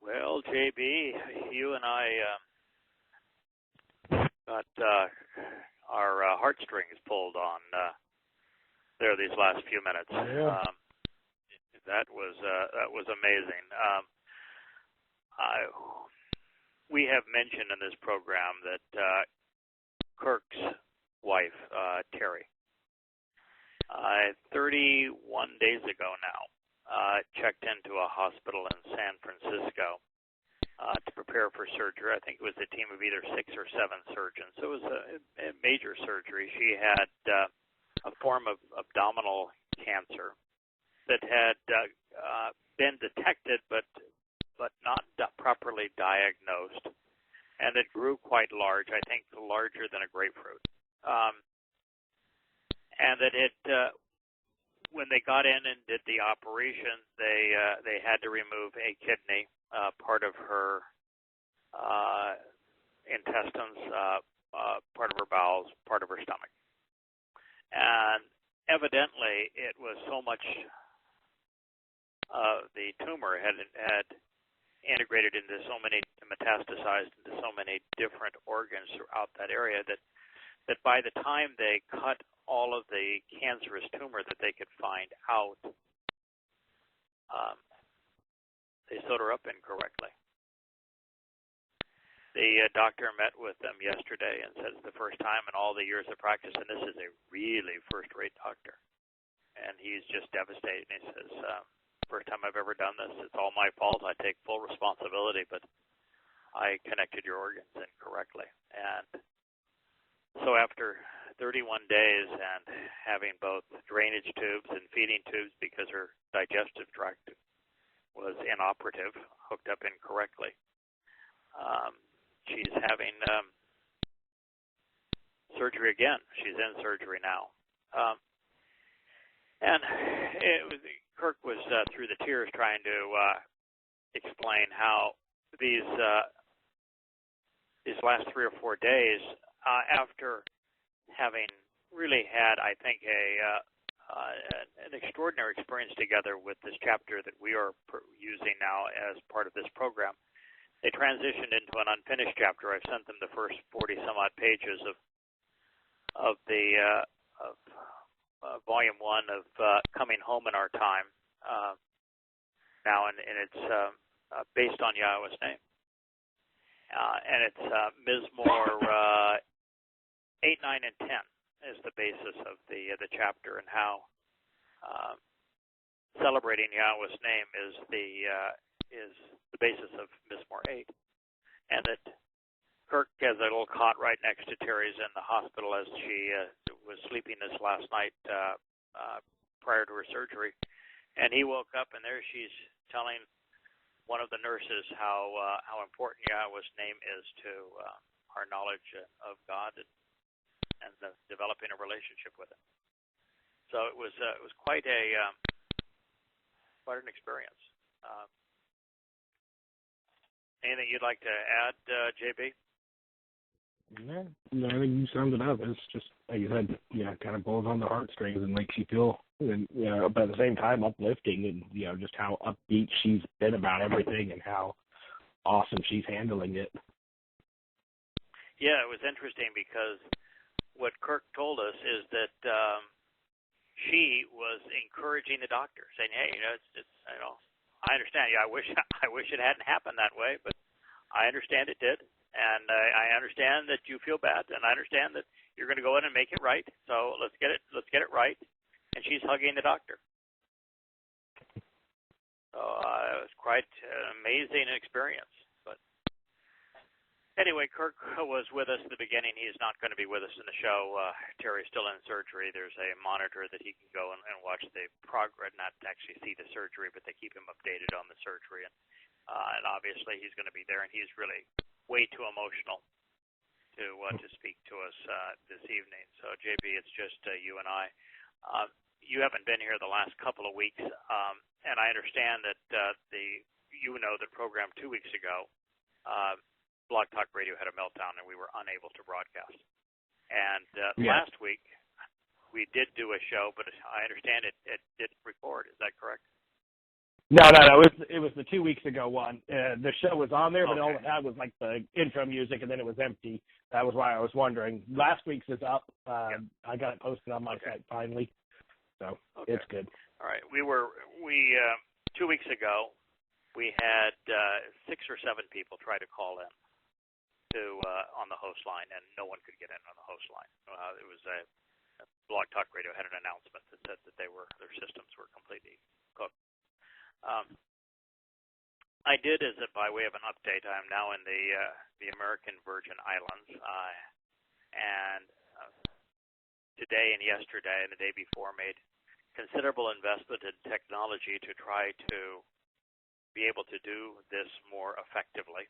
Well, JB, you and I got our heartstrings pulled on there these last few minutes. Yeah. That was amazing. We have mentioned in this program that Kirk's wife, Terry, 31 days ago now, checked into a hospital in San Francisco to prepare for surgery. I think it was a team of either 6 or 7 surgeons. So it was a major surgery. She had a form of abdominal cancer that had been detected but not properly diagnosed, and it grew quite large, I think larger than a grapefruit. And that it, when they got in and did the operation, they had to remove a kidney, part of her intestines, part of her bowels, part of her stomach. And evidently, it was so much the tumor had integrated into so many, metastasized into so many different organs throughout that area that by the time they cut all of the cancerous tumor that they could find out, they sewed her up incorrectly. The doctor met with them yesterday and said it's the first time in all the years of practice, and this is a really first-rate doctor. And he's just devastated. He says, first time I've ever done this. It's all my fault. I take full responsibility, but I connected your organs incorrectly. And so after 31 days and having both drainage tubes and feeding tubes because her digestive tract was inoperative, hooked up incorrectly, she's having surgery again. She's in surgery now. And Kirk was through the tears trying to explain how these last 3 or 4 days, after having really had, I think, an extraordinary experience together with this chapter that we are using now as part of this program, they transitioned into an unfinished chapter. I've sent them the first 40-some-odd pages of the Volume 1 of Coming Home in Our Time now, and it's based on Yahweh's name. And it's Mizmor 8, 9, and 10 is the basis of the chapter, and how celebrating Yahweh's name is the basis of Mizmor 8. And that Kirk has a little cot right next to Terry's in the hospital as she was sleeping this last night prior to her surgery. And he woke up, and there she's telling one of the nurses how important Yahweh's name is to our knowledge of God and developing a relationship with Him. So it was quite an experience. Anything you'd like to add, JB? No, I think you summed it up. It's just, like you said, kind of pulls on the heartstrings and makes you feel, but at the same time uplifting, and just how upbeat she's been about everything and how awesome she's handling it. Yeah, it was interesting because what Kirk told us is that she was encouraging the doctor, saying, "Hey, I understand. Yeah, I wish it hadn't happened that way, but I understand it did, and I understand that you feel bad, and I understand that you're going to go in and make it right. So let's get it right." And she's hugging the doctor. So it was quite an amazing experience. But anyway, Kirk was with us at the beginning. He's not going to be with us in the show. Terry's still in surgery. There's a monitor that he can go and watch the progress, not actually see the surgery, but they keep him updated on the surgery. And obviously he's going to be there, and he's really way too emotional to speak to us this evening. So JB, it's just you and I. You haven't been here the last couple of weeks, and I understand that the program 2 weeks ago, Blog Talk Radio had a meltdown, and we were unable to broadcast. And last week we did do a show, but I understand it didn't record. Is that correct? No. It was the 2 weeks ago one. The show was on there, but all it had was like the intro music, and then it was empty. That was why I was wondering. Last week's is up. I got it posted on my site finally, so it's good. All right. We 2 weeks ago, we had 6 or 7 people try to call in to on the host line, and no one could get in on the host line. It was Blog Talk Radio had an announcement that said that their systems were completely cooked. I did, by way of an update, I'm now in the American Virgin Islands, and today and yesterday and the day before made considerable investment in technology to try to be able to do this more effectively.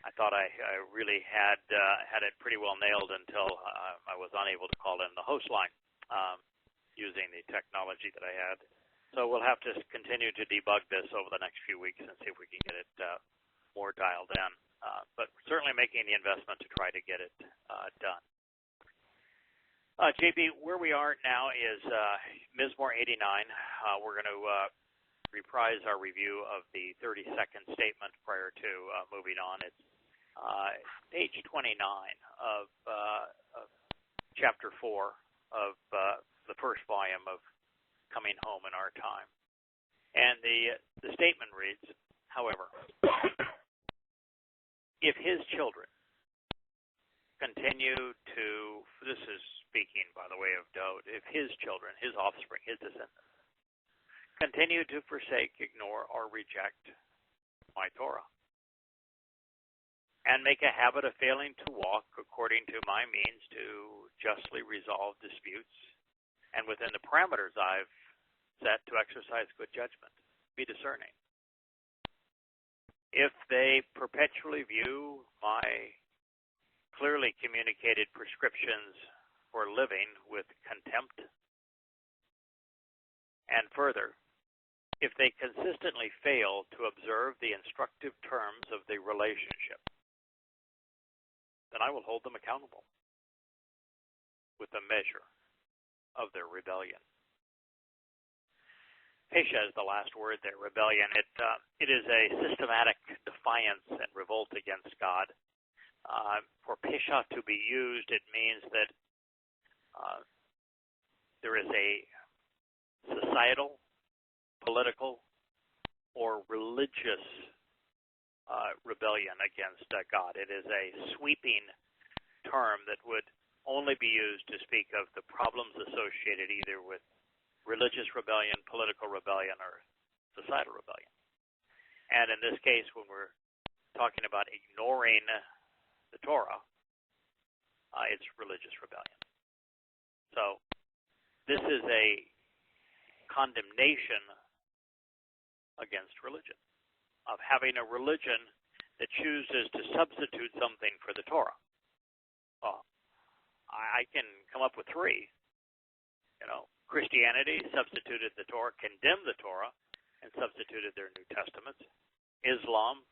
I thought I really had it pretty well nailed until I was unable to call in the host line using the technology that I had. So we'll have to continue to debug this over the next few weeks and see if we can get it more dialed in. But certainly making the investment to try to get it done. JB, where we are now is Mizmor 89. We're going to reprise our review of the 32nd statement prior to moving on. It's page 29 of chapter 4 of the first volume of Coming Home in Our Time. And the statement reads, however, if his children continue to, this is speaking, by the way, of Dode, if his children, his offspring, his descendants, continue to forsake, ignore, or reject my Torah, and make a habit of failing to walk according to my means to justly resolve disputes, and within the parameters I've set to exercise good judgment, be discerning. If they perpetually view my clearly communicated prescriptions for living with contempt, and further, if they consistently fail to observe the instructive terms of the relationship, then I will hold them accountable with the measure of their rebellion. Pesha is the last word there, rebellion. It is a systematic defiance and revolt against God. For Pesha to be used, it means that there is a societal, political, or religious rebellion against God. It is a sweeping term that would only be used to speak of the problems associated either with religious rebellion, political rebellion, or societal rebellion. And in this case, when we're talking about ignoring the Torah, it's religious rebellion. So this is a condemnation against religion, of having a religion that chooses to substitute something for the Torah. Well, I can come up with 3. Christianity substituted the Torah, condemned the Torah, and substituted their New Testaments. Islam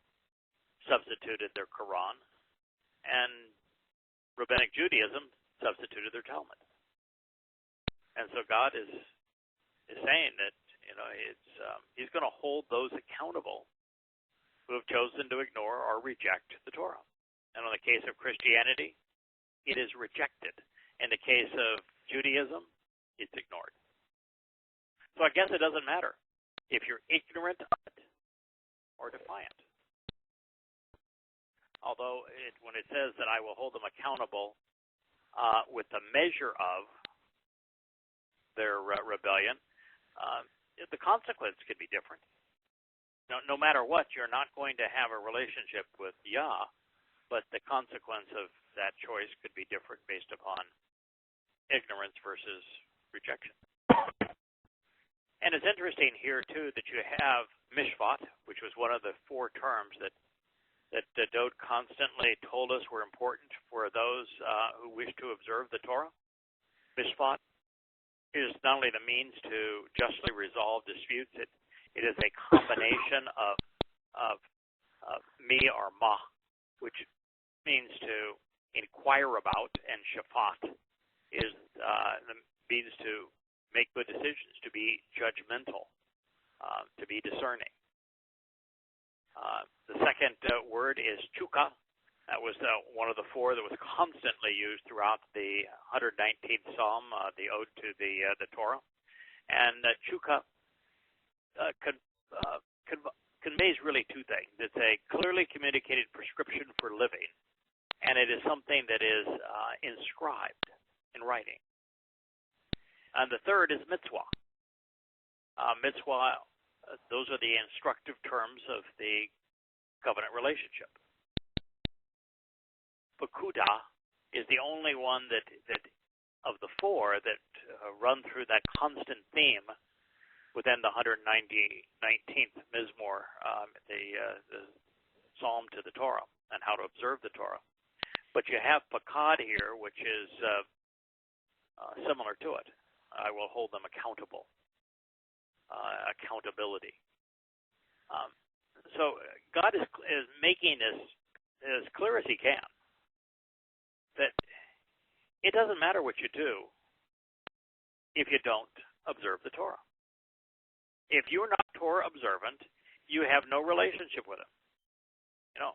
substituted their Quran, and Rabbinic Judaism substituted their Talmud. And so God is saying that He's going to hold those accountable who have chosen to ignore or reject the Torah. And in the case of Christianity, it is rejected. In the case of Judaism, it's ignored. So I guess it doesn't matter if you're ignorant of it or defiant. Although when it says that I will hold them accountable with the measure of their rebellion, the consequence could be different. No matter what, you're not going to have a relationship with Yah, but the consequence of that choice could be different based upon ignorance versus rejection. And it's interesting here, too, that you have mishpat, which was one of the 4 terms that Dode constantly told us were important for those who wish to observe the Torah. Mishpat is not only the means to justly resolve disputes, it is a combination of mi or ma, which means to inquire about, and shafat is the means to make good decisions, to be judgmental, to be discerning. The second word is chukah. That was one of the four that was constantly used throughout the 119th Psalm, the ode to the Torah. And chukah conveys really two things. It's a clearly communicated prescription for living, and it is something that is inscribed in writing. And the third is mitzvah. Mitzvah, those are the instructive terms of the covenant relationship. Pekudah is the only one that of the four that run through that constant theme within the 119th Mizmor, the psalm to the Torah and how to observe the Torah. But you have pakad here, which is similar to it. I will hold them accountable. Accountability. So God is making this as clear as He can, that it doesn't matter what you do if you don't observe the Torah. If you're not Torah observant, you have no relationship with Him. You know,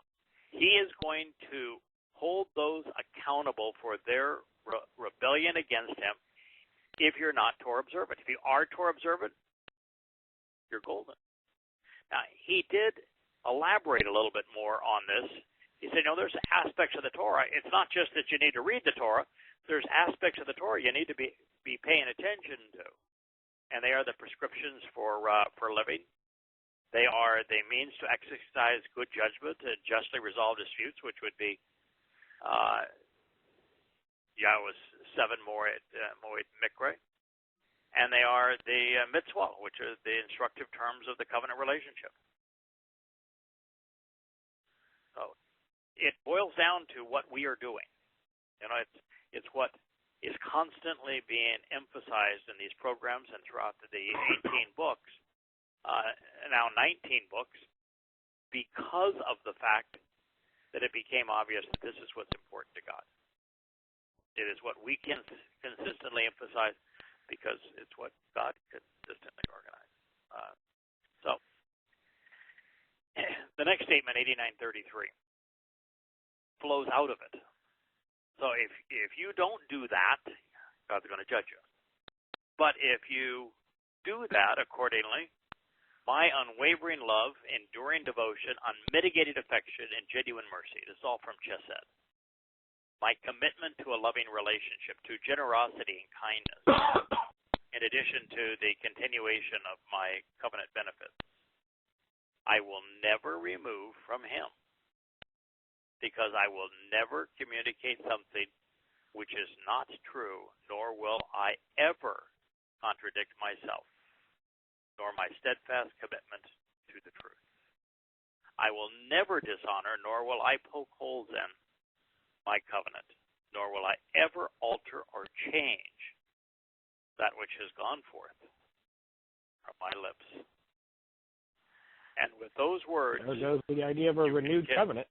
He is going to hold those accountable for their rebellion against Him if you're not Torah observant. If you are Torah observant, you're golden. Now, He did elaborate a little bit more on this. He said, there's aspects of the Torah. It's not just that you need to read the Torah. There's aspects of the Torah you need to be paying attention to. And they are the prescriptions for living. They are the means to exercise good judgment and justly resolve disputes, which would be Yahweh's 7 moed mikre. And they are the mitzvah, which are the instructive terms of the covenant relationship. So it boils down to what we are doing. It's what is constantly being emphasized in these programs and throughout the 18 books, now 19 books, because of the fact that it became obvious that this is what's important to God. It is what we can consistently emphasize because it's what God consistently organized. So the next statement, 89:33, flows out of it. So if you don't do that, God's going to judge you. But if you do that accordingly, my unwavering love, enduring devotion, unmitigated affection, and genuine mercy. This is all from Chesed. My commitment to a loving relationship, to generosity and kindness, in addition to the continuation of my covenant benefits, I will never remove from Him, because I will never communicate something which is not true, nor will I ever contradict myself, nor my steadfast commitment to the truth. I will never dishonor, nor will I poke holes in my covenant, nor will I ever alter or change that which has gone forth from my lips. And with those words, there goes the idea of a renewed covenant.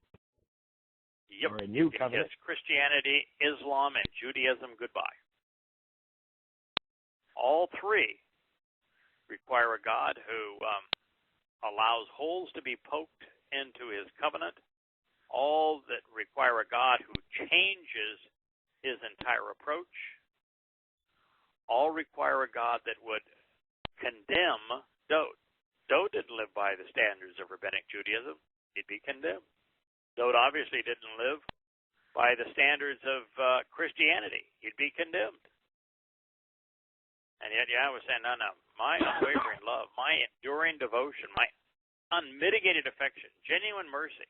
Yep. Or a new covenant. Kiss Christianity, Islam, and Judaism goodbye. All three require a God who allows holes to be poked into His covenant. All that require a God who changes His entire approach. All require a God that would condemn Dode. Dode didn't live by the standards of rabbinic Judaism. He'd be condemned. Dode obviously didn't live by the standards of Christianity. He'd be condemned. And yet Yahweh was saying, no, my unwavering love, my enduring devotion, my unmitigated affection, genuine mercy,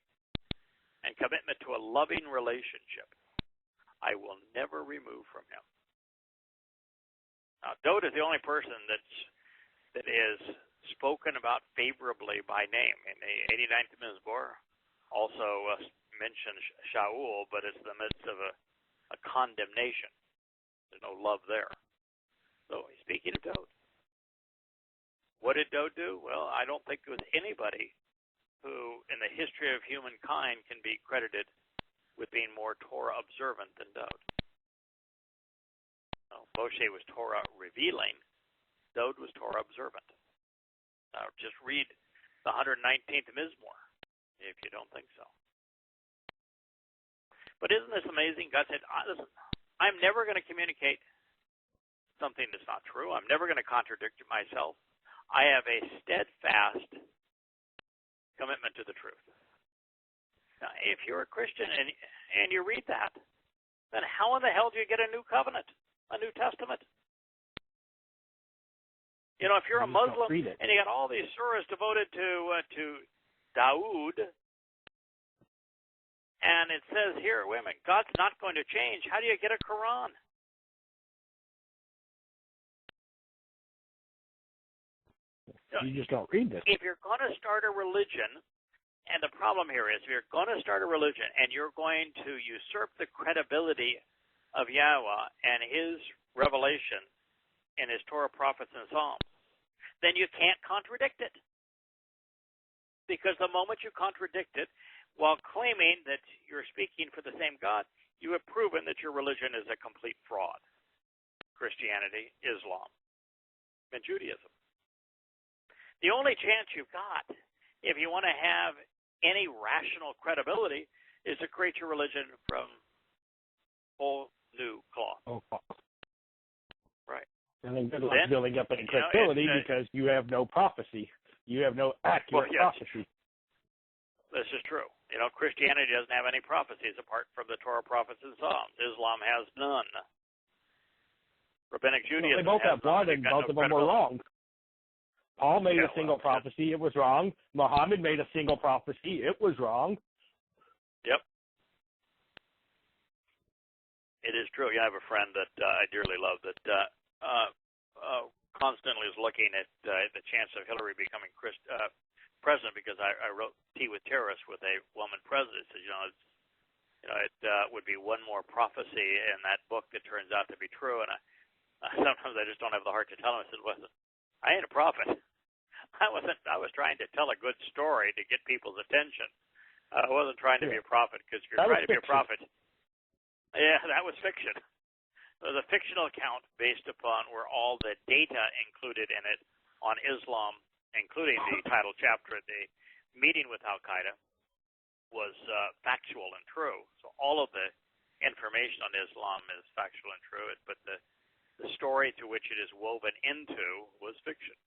and commitment to a loving relationship, I will never remove from Him. Now, Dode is the only person that is spoken about favorably by name. In the 89th Mizmor, also mentions Shaul, but it's in the midst of a condemnation. There's no love there. So he's speaking of Dode. What did Dode do? Well, I don't think there was anybody who, in the history of humankind, can be credited with being more Torah observant than Dode. Moshe was Torah revealing, Dode was Torah observant. Now, just read the 119th Mizmor if you don't think so. But isn't this amazing? God said, listen, I'm never going to communicate something that's not true. I'm never going to contradict myself. I have a steadfast commitment to the truth. Now, if you're a Christian and you read that, then how in the hell do you get a new covenant, a New Testament? You know, if you're a Muslim and you got all these surahs devoted to Dowd, and it says here, wait a minute, God's not going to change. How do you get a Quran? You just don't read this. If you're going to start a religion, and the problem here is, if you're going to start a religion and you're going to usurp the credibility of Yahweh and his revelation in his Torah, prophets, and Psalms, then you can't contradict it. Because the moment you contradict it, while claiming that you're speaking for the same God, you have proven that your religion is a complete fraud. Christianity, Islam, and Judaism. The only chance you've got, if you want to have any rational credibility, is to create your religion from whole new cloth. Oh, right. And then good luck building up any credibility because you have no prophecy. You have no accurate prophecy. This is true. You know, Christianity doesn't have any prophecies apart from the Torah, prophets, and Psalms. Islam has none. Rabbinic Judaism they both have blood, and both of them were wrong. Paul made a single prophecy. It was wrong. Muhammad made a single prophecy. It was wrong. Yep. It is true. I have a friend that I dearly love that constantly is looking at the chance of Hillary becoming president, because I wrote Tea with Terrorists with a woman president. So, it would be one more prophecy in that book that turns out to be true. And sometimes I just don't have the heart to tell him. I said, listen, I ain't a prophet. I was trying to tell a good story to get people's attention. I wasn't trying to be a prophet, because if you're trying to be a prophet, that was fiction. It was a fictional account based upon where all the data included in it on Islam, including the title chapter, the meeting with Al-Qaeda, was factual and true. So all of the information on Islam is factual and true, but the story to which it is woven into was fiction,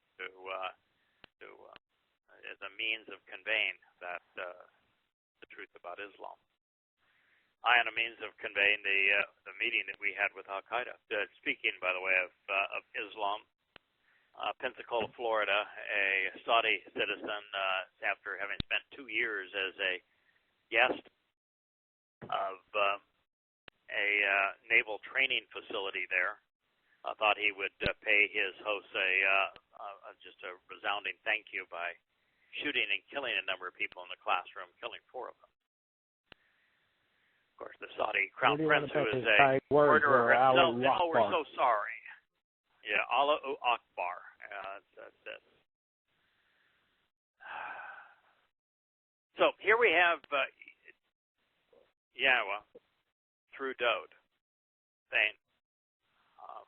as a means of conveying that the truth about Islam. And a means of conveying the meeting that we had with Al-Qaeda. Speaking, by the way, of Islam, Pensacola, Florida, a Saudi citizen, after having spent 2 years as a guest of a naval training facility there, thought he would pay his hosts just a resounding thank you by shooting and killing a number of people in the classroom, killing 4 of them. Of course, the Saudi crown prince, who is a murderer himself, we're so sorry. Yeah, Allahu Akbar. That's it. So here we have Yahweh through Dode saying,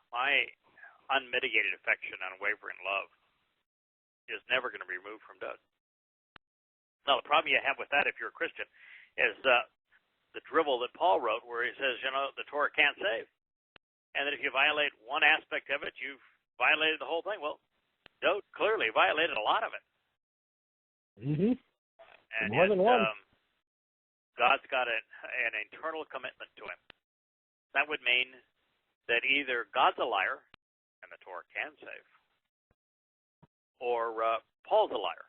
my unmitigated affection and unwavering love is never going to be removed from Dode. Now, the problem you have with that, if you're a Christian, is the drivel that Paul wrote, where he says, the Torah can't save. And that if you violate one aspect of it, you've violated the whole thing. Well, Dode clearly violated a lot of it. Mm-hmm. And more than one. God's got an internal commitment to him. That would mean that either God's a liar, and the Torah can save, or Paul's a liar.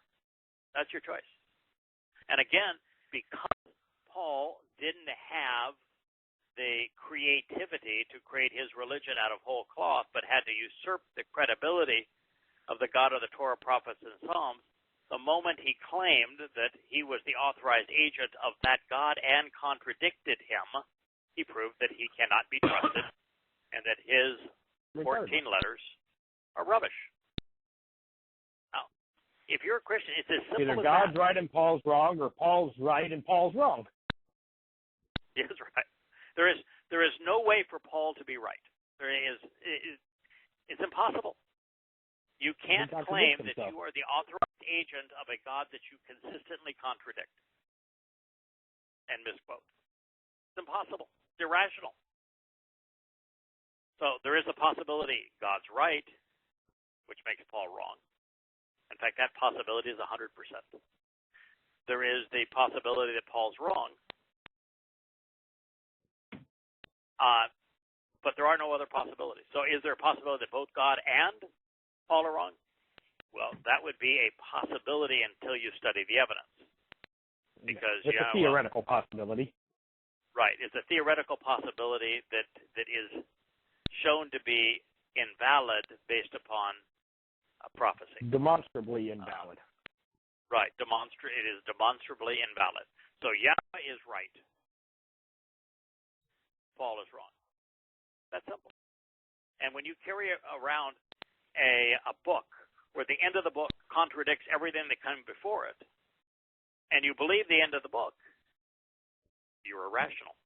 That's your choice. And again, because Paul didn't have the creativity to create his religion out of whole cloth, but had to usurp the credibility of the God of the Torah, prophets, and Psalms, the moment he claimed that he was the authorized agent of that God and contradicted him, he proved that he cannot be trusted and that his 14 letters are rubbish. Now, if you're a Christian, it's as simple either as God's that. right and Paul's wrong, or Paul's right and Paul's wrong. Yes, right. There is no way for Paul to be right. It's impossible. You can't claim that you are the authorized agent of a God that you consistently contradict and misquote. It's impossible. It's irrational. So there is a possibility God's right, which makes Paul wrong. In fact, that possibility is 100%. There is the possibility that Paul's wrong, but there are no other possibilities. So is there a possibility that both God and Paul are wrong? Well, that would be a possibility until you study the evidence. Because it's a theoretical possibility. Right. It's a theoretical possibility that is shown to be invalid based upon a prophecy. Demonstrably invalid. Right. It is demonstrably invalid. So Yahweh is right. Paul is wrong. That's simple. And when you carry around a book where the end of the book contradicts everything that came before it, and you believe the end of the book, you're irrational.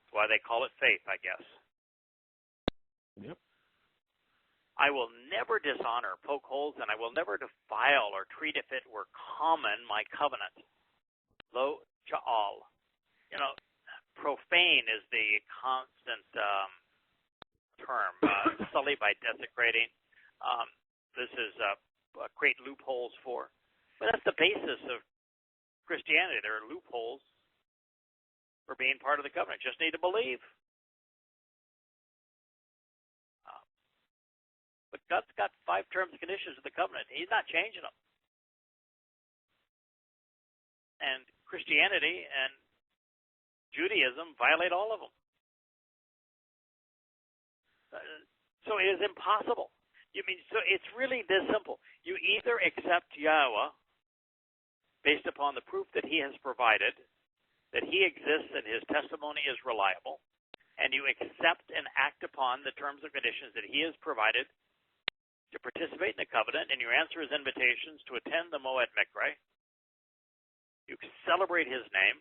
That's why they call it faith, I guess. Yep. I will never dishonor, poke holes, and I will never defile or treat if it were common my covenant. Lo cha'al. Profane is the constant term. Sully by desecrating. This is create loopholes for. But that's the basis of Christianity. There are loopholes for being part of the covenant. Just need to believe. But God's got 5 terms and conditions of the covenant. He's not changing them. And Christianity and Judaism violate all of them. So it is impossible. So it's really this simple. You either accept Yahowah based upon the proof that he has provided, that he exists and his testimony is reliable, and you accept and act upon the terms and conditions that he has provided to participate in the covenant, and your answer is invitations to attend the Moed Mikre. You celebrate his name,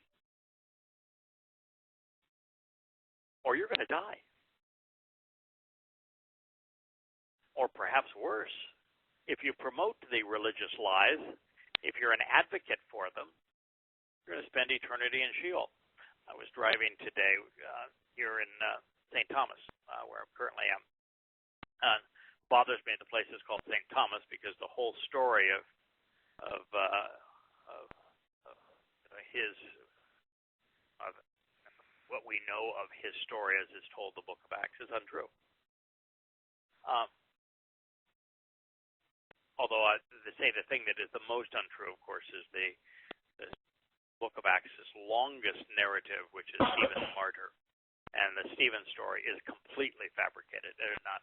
or you're going to die. Or perhaps worse, if you promote the religious lies, if you're an advocate for them, you're going to spend eternity in Sheol. I was driving today here in St. Thomas, where I currently am. Bothers me the place is called St. Thomas because the whole story of what we know of his story as is told in the Book of Acts is untrue. Although they say the thing that is the most untrue, of course, is the Book of Acts' longest narrative, which is Stephen's martyr, and the Stephen story is completely fabricated. There's not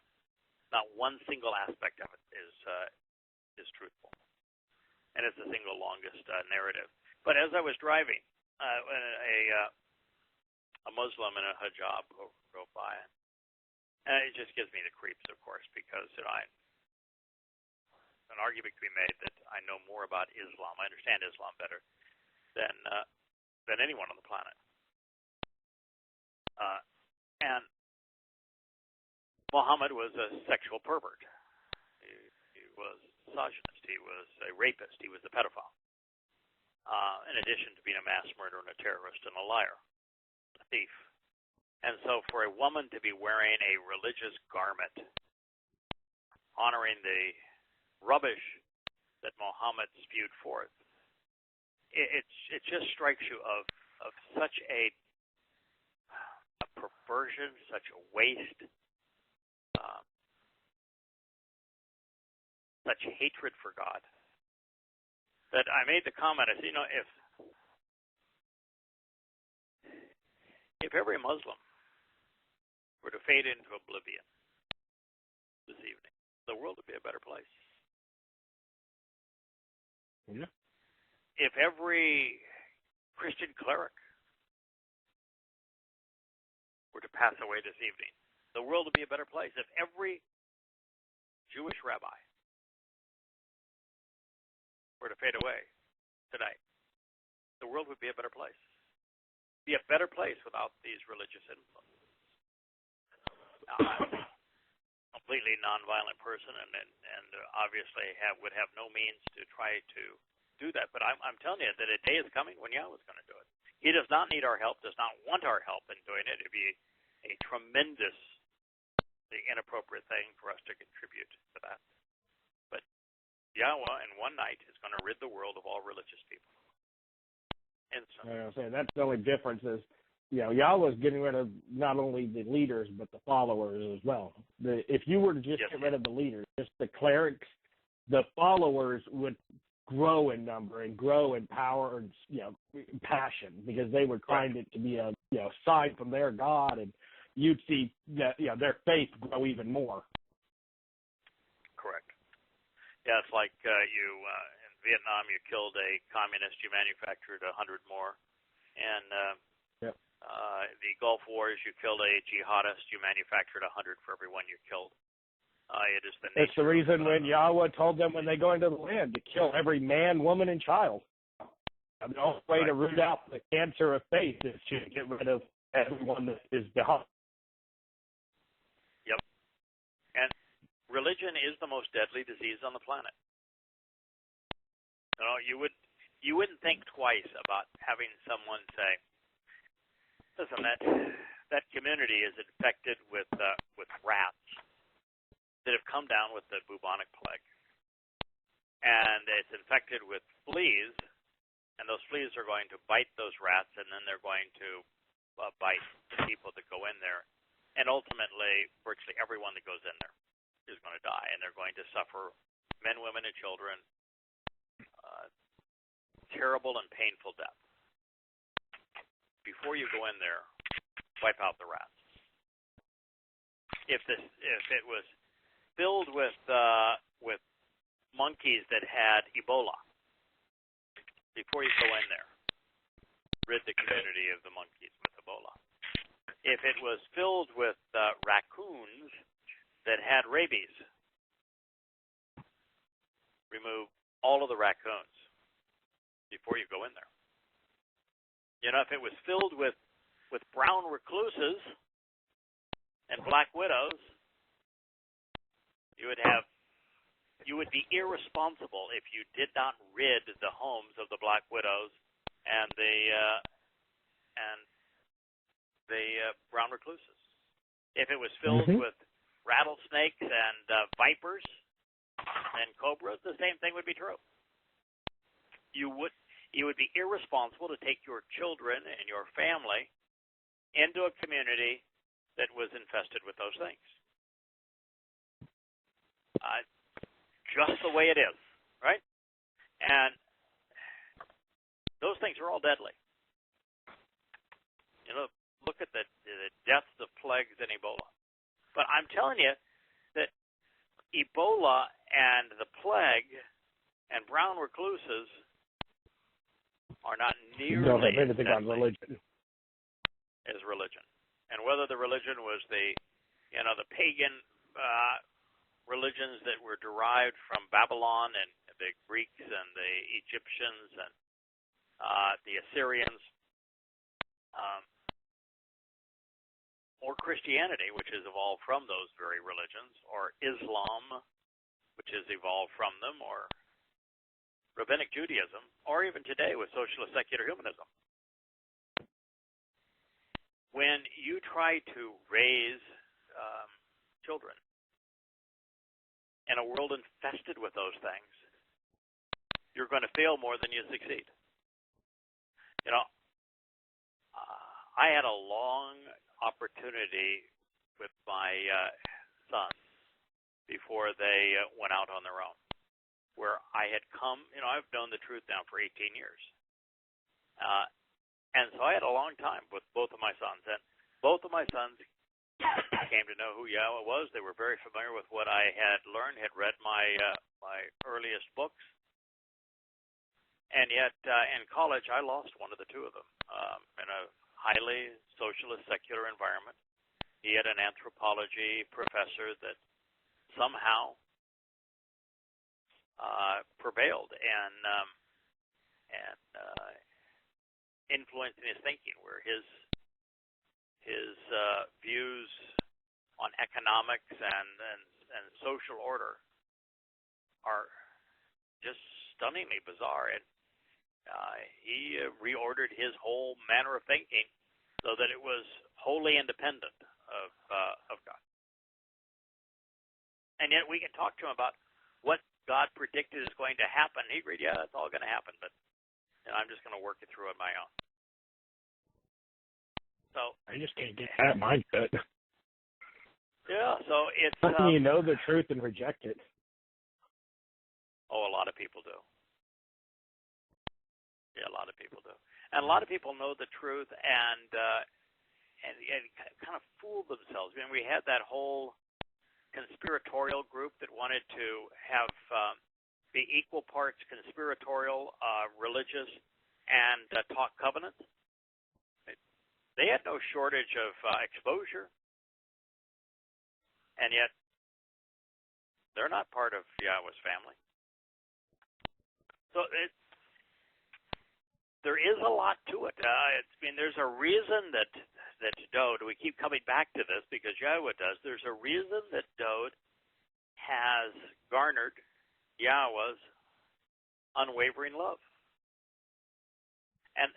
one single aspect of it is truthful, and it's the single longest narrative. But as I was driving, a Muslim in a hijab drove by, and it just gives me the creeps, of course, because an argument can be made that I know more about Islam, I understand Islam better than anyone on the planet, and Muhammad was a sexual pervert. He was a misogynist. He was a rapist. He was a pedophile. In addition to being a mass murderer and a terrorist and a liar, a thief. And so for a woman to be wearing a religious garment, honoring the rubbish that Muhammad spewed forth, it just strikes you of such a perversion, such a waste, such hatred for God, that I made the comment. I said, if every Muslim were to fade into oblivion this evening, the world would be a better place. Yeah. If every Christian cleric were to pass away this evening, the world would be a better place. If every Jewish rabbi were to fade away tonight, the world would be a better place. Be a better place without these religious influences. Now, completely nonviolent person, and obviously would have no means to try to do that. But I'm telling you that a day is coming when Yahweh is going to do it. He does not need our help, does not want our help in doing it. It'd be a tremendous, inappropriate thing for us to contribute to that. But Yahweh in one night is going to rid the world of all religious people. Instantly. I'm saying that's the only difference is, Yahweh's getting rid of not only the leaders but the followers as well. If you were to just get rid of the leaders, just the clerics, the followers would grow in number and grow in power and passion, because they would find it to be a sign from their God, and you'd see that their faith grow even more. Correct. Yeah, it's like you in Vietnam, you killed a communist, you manufactured 100 more, and the Gulf Wars, you killed a jihadist, you manufactured 100 for every one you killed. It is the nature. It's the reason when Yahweh told them when they go into the land to kill every man, woman, and child. The only way to root out the cancer of faith is to get rid of everyone that is behind. Yep. And religion is the most deadly disease on the planet. You wouldn't think twice about having someone say, "Listen, that community is infected with rats that have come down with the bubonic plague, and it's infected with fleas, and those fleas are going to bite those rats, and then they're going to bite the people that go in there, and ultimately virtually everyone that goes in there is going to die, and they're going to suffer, men, women, and children, terrible and painful death. Before you go in there, wipe out the rats. If it was filled with monkeys that had Ebola, before you go in there, rid the community of the monkeys with Ebola. If it was filled with raccoons that had rabies, remove all of the raccoons before you go in there. If it was filled with brown recluses and black widows, you would be irresponsible if you did not rid the homes of the black widows and the brown recluses. If it was filled with rattlesnakes and vipers and cobras, the same thing would be true. You would be irresponsible to take your children and your family into a community that was infested with those things. Just the way it is, right? And those things are all deadly. Look at the deaths of plagues in Ebola. But I'm telling you that Ebola and the plague and brown recluses are not nearly as deadly as religion. And whether the religion was the pagan religions that were derived from Babylon and the Greeks and the Egyptians and the Assyrians, or Christianity, which has evolved from those very religions, or Islam, which has evolved from them, or Rabbinic Judaism, or even today with socialist secular humanism. When you try to raise children in a world infested with those things, you're going to fail more than you succeed. I had a long opportunity with my sons before they went out on their own, where I had come, I've known the truth now for 18 years. And so I had a long time with both of my sons, and both of my sons came to know who Yahweh was. They were very familiar with what I had learned, had read my earliest books. And yet, in college, I lost one of the two of them in a highly socialist, secular environment. He had an anthropology professor that somehow prevailed and influencing his thinking, where his views on economics and and social order are just stunningly bizarre. And he reordered his whole manner of thinking so that it was wholly independent of God. And yet we can talk to him about what God predicted is going to happen. He agreed, yeah, it's all going to happen, but I'm just going to work it through on my own. So I just can't get that mindset. Yeah, so it's... you know the truth and reject it. Oh, a lot of people do. Yeah, a lot of people do. And a lot of people know the truth and kind of fool themselves. I mean, we had that whole conspiratorial group that wanted to have be equal parts conspiratorial, religious, and talk covenant. They had no shortage of exposure, and yet they're not part of Yahweh's family. So there is a lot to it. There's a reason that Dode, we keep coming back to this because Yahweh does, there's a reason that Dode has garnered Yahweh's unwavering love. And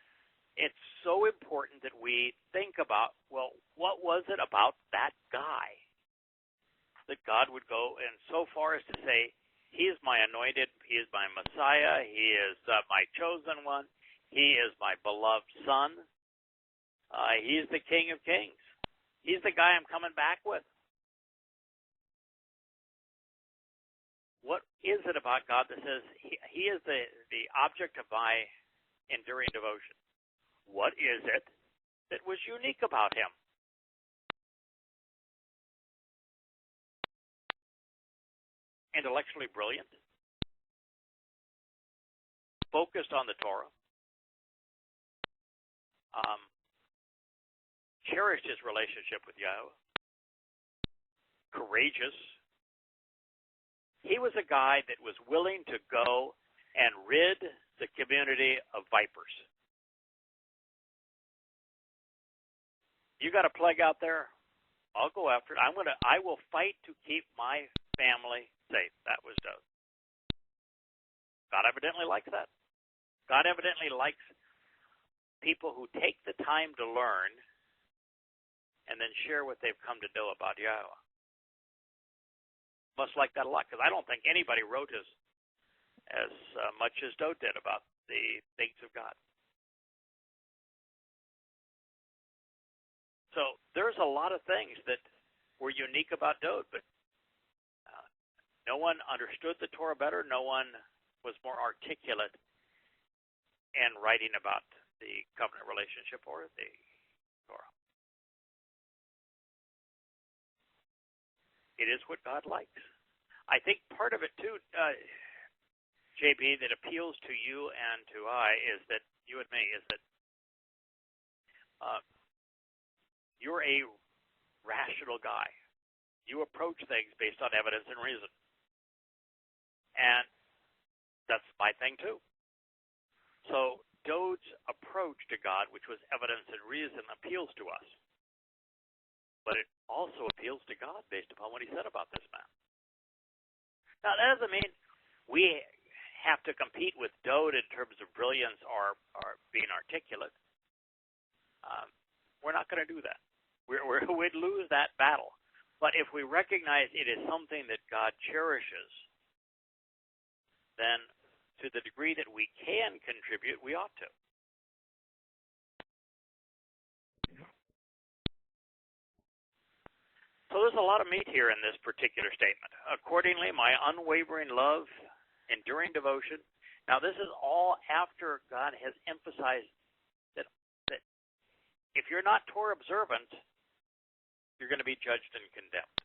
it's so important that we think about, well, what was it about that guy that God would go and so far as to say, he is my anointed, he is my Messiah, he is my chosen one, he is my beloved son, he is the King of Kings. He's the guy I'm coming back with. What is it about God that says he is the object of my enduring devotion? What is it that was unique about him? Intellectually brilliant, focused on the Torah, cherished his relationship with Yahweh, courageous. He was a guy that was willing to go and rid the community of vipers. You got a plague out there? I'll go after it. I will fight to keep my family safe. That was Dode. God evidently likes that. God evidently likes people who take the time to learn and then share what they've come to know about Yahweh. Must like that a lot, because I don't think anybody wrote as much as Dode did about the things of God. So there's a lot of things that were unique about Dode, but no one understood the Torah better. No one was more articulate in writing about the covenant relationship or the Torah. It is what God likes. I think part of it too, JB, that appeals to you and to you and me, is that you're a rational guy. You approach things based on evidence and reason. And that's my thing too. So Dode's approach to God, which was evidence and reason, appeals to us. But it also appeals to God based upon what he said about this man. Now, that doesn't mean we have to compete with Dode in terms of brilliance or being articulate. We're not going to do that. We'd lose that battle. But if we recognize it is something that God cherishes, then to the degree that we can contribute, we ought to. So there's a lot of meat here in this particular statement. Accordingly, my unwavering love, enduring devotion. Now, this is all after God has emphasized that if you're not Torah observant, you're going to be judged and condemned.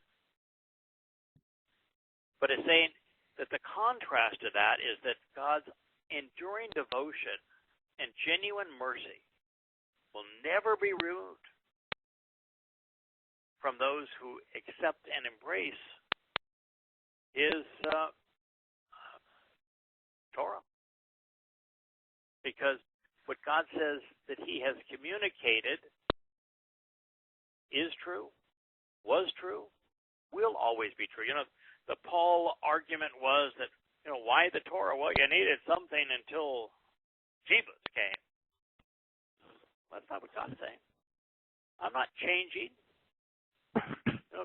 But it's saying that the contrast to that is that God's enduring devotion and genuine mercy will never be removed from those who accept and embrace his Torah. Because what God says that he has communicated is true, was true, will always be true. You know, the Paul argument was that, why the Torah? Well, you needed something until Jesus came. That's not what God's saying. I'm not changing,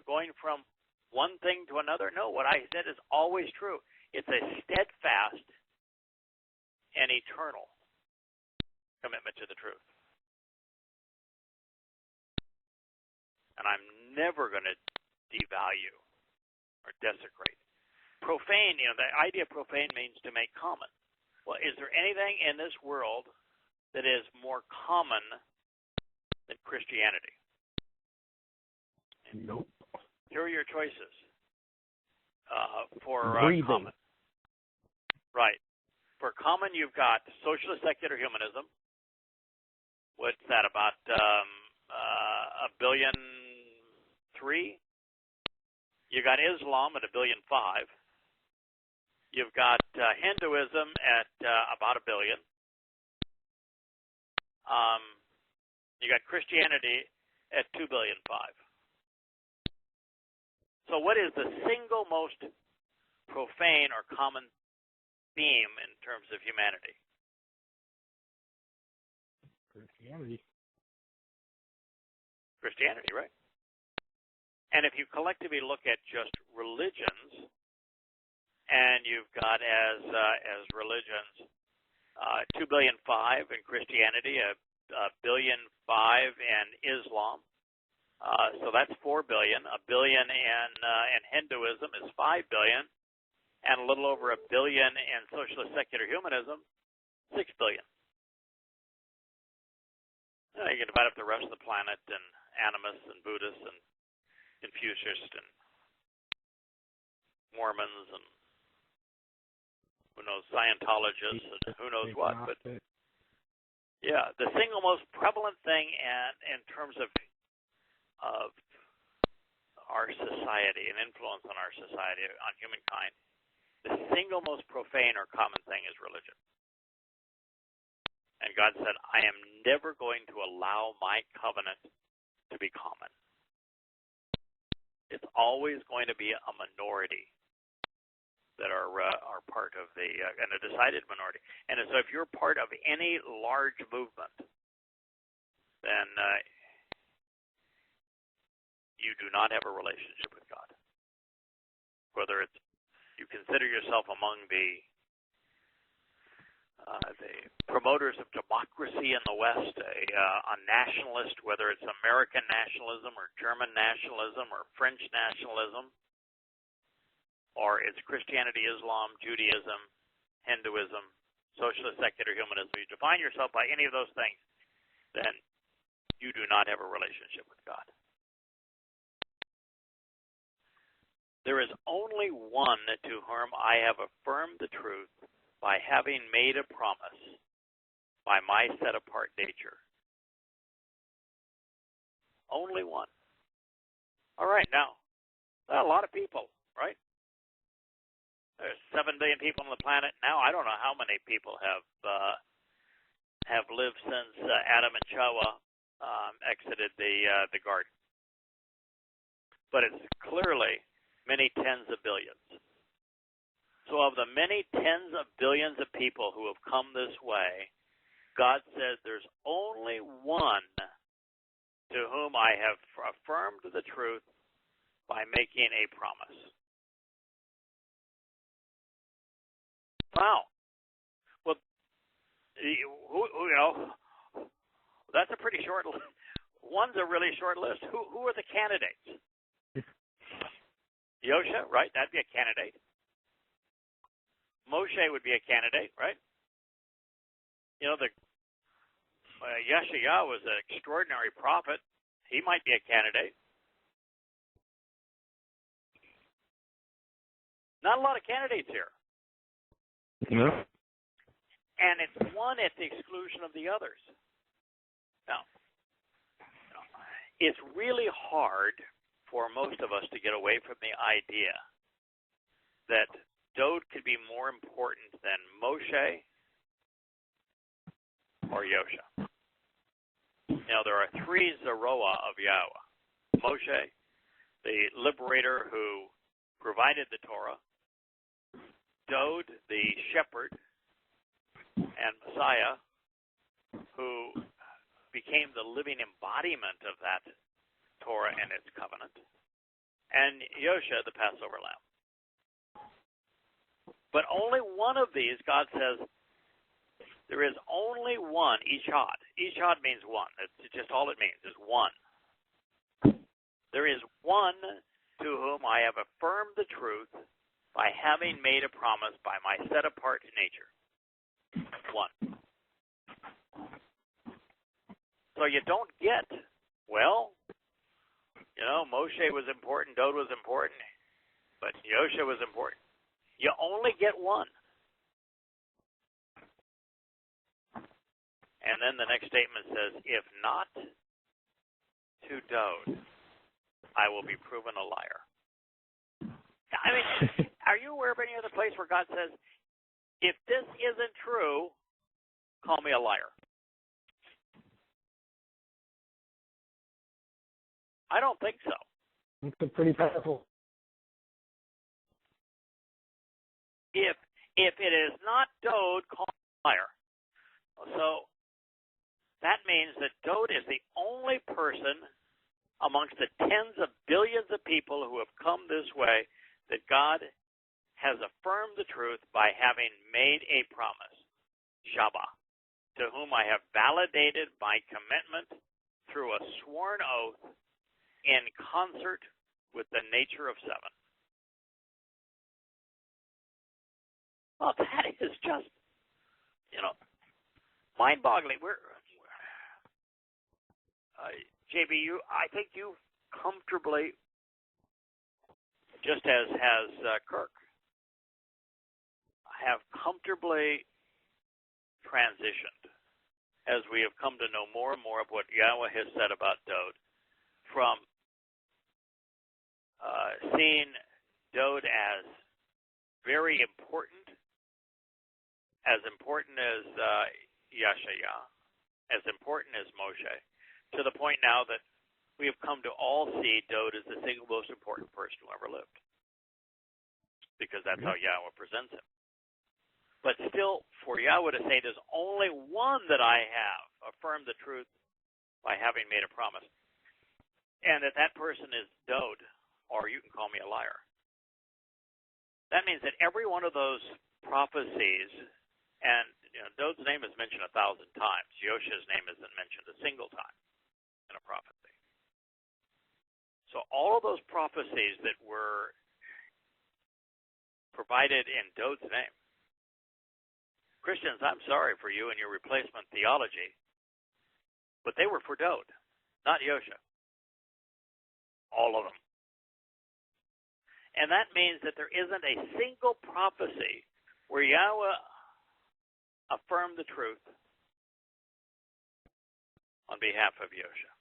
going from one thing to another. No, what I said is always true. It's a steadfast and eternal commitment to the truth. And I'm never going to devalue or desecrate. Profane, the idea of profane means to make common. Well, is there anything in this world that is more common than Christianity? Nope. Here are your choices for common. Right. For common, you've got socialist secular humanism. What's that, about $1.3 billion? You got Islam at $1.5 billion. You've got Hinduism at about $1 billion. You got Christianity at $2.5 billion. So what is the single most profane or common theme in terms of humanity? Christianity, right? And if you collectively look at just religions, and you've got as religions $2.5 billion in Christianity, $1.5 billion in Islam. So that's $4 billion. $1 billion in Hinduism is $5 billion, and a little over $1 billion in socialist secular humanism, $6 billion. You can divide up the rest of the planet and animists and Buddhists and Confucianists and Mormons and who knows, Scientologists and who knows what. But yeah, the single most prevalent thing in terms of our society and influence on our society, on humankind, the single most profane or common thing is religion. And God said, I am never going to allow my covenant to be common. It's always going to be a minority that are part of and a decided minority. And so if you're part of any large movement, then you do not have a relationship with God. Whether it's you consider yourself among the promoters of democracy in the West, a nationalist, whether it's American nationalism or German nationalism or French nationalism, or it's Christianity, Islam, Judaism, Hinduism, socialist secular humanism, you define yourself by any of those things, then you do not have a relationship with God. There is only one to whom I have affirmed the truth by having made a promise by my set-apart nature. Only one. All right, now, a lot of people, right? There's 7 billion people on the planet now. I don't know how many people have lived since Adam and Chawah exited the garden. But it's clearly many tens of billions. So of the many tens of billions of people who have come this way, God says there's only one to whom I have affirmed the truth by making a promise. Wow. Well, that's a pretty short list. One's a really short list. Who are the candidates? Yosha, right? That'd be a candidate. Moshe would be a candidate, right? Yeshayahu was an extraordinary prophet. He might be a candidate. Not a lot of candidates here. No. And it's one at the exclusion of the others. Now, it's really hard for most of us to get away from the idea that Dode could be more important than Moshe or Yosha. There are three Zeroah of Yahweh. Moshe, the liberator who provided the Torah, Dode, the shepherd and Messiah, who became the living embodiment of that Torah and its covenant, and Yosha, the Passover lamb. But only one of these, God says, there is only one, Echad. Echad means one. It's just all it means is one. There is one to whom I have affirmed the truth by having made a promise by my set-apart nature. One. So you don't get, well, you know, Moshe was important, Dode was important, but Yosha was important. You only get one. And then the next statement says, if not to Dode, I will be proven a liar. I mean, are you aware of any other place where God says, if this isn't true, call me a liar? I don't think so. It's pretty powerful. If it is not Dode, call me a liar. So that means that Dode is the only person amongst the tens of billions of people who have come this way that God has affirmed the truth by having made a promise, Shabbat, to whom I have validated my commitment through a sworn oath in concert with the nature of seven. Well, that is just, you know, mind-boggling. JB, I think you comfortably, just as has Kirk, have comfortably transitioned as we have come to know more and more of what Yahweh has said about Dode, from seeing Dode as very important as Yashayah, as important as Moshe, to the point now that we have come to all see Dode as the single most important person who ever lived, because that's how Yahweh presents him. But still, for Yahweh to say there's only one that I have affirmed the truth by having made a promise, and that person is Dode, or you can call me a liar. That means that every one of those prophecies, and you know, Dode's name is mentioned 1,000 times. Yosha's name isn't mentioned a single time in a prophecy. So all of those prophecies that were provided in Dode's name, Christians, I'm sorry for you and your replacement theology, but they were for Dode, not Yosha. All of them. And that means that there isn't a single prophecy where Yahweh affirmed the truth on behalf of Yosha.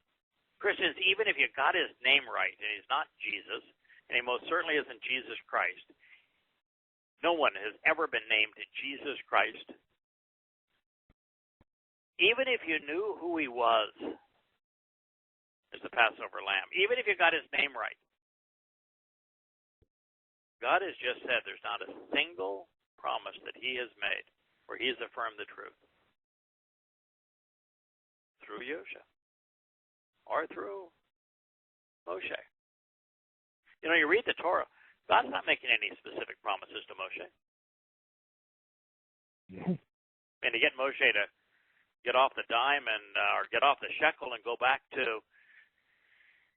Christians, even if you got his name right, and he's not Jesus, and he most certainly isn't Jesus Christ, no one has ever been named Jesus Christ. Even if you knew who he was as the Passover lamb, even if you got his name right, God has just said there's not a single promise that he has made where he has affirmed the truth through Yosha or through Moshe. You know, you read the Torah, God's not making any specific promises to Moshe. And to get Moshe to get off the dime and or get off the shekel and go back to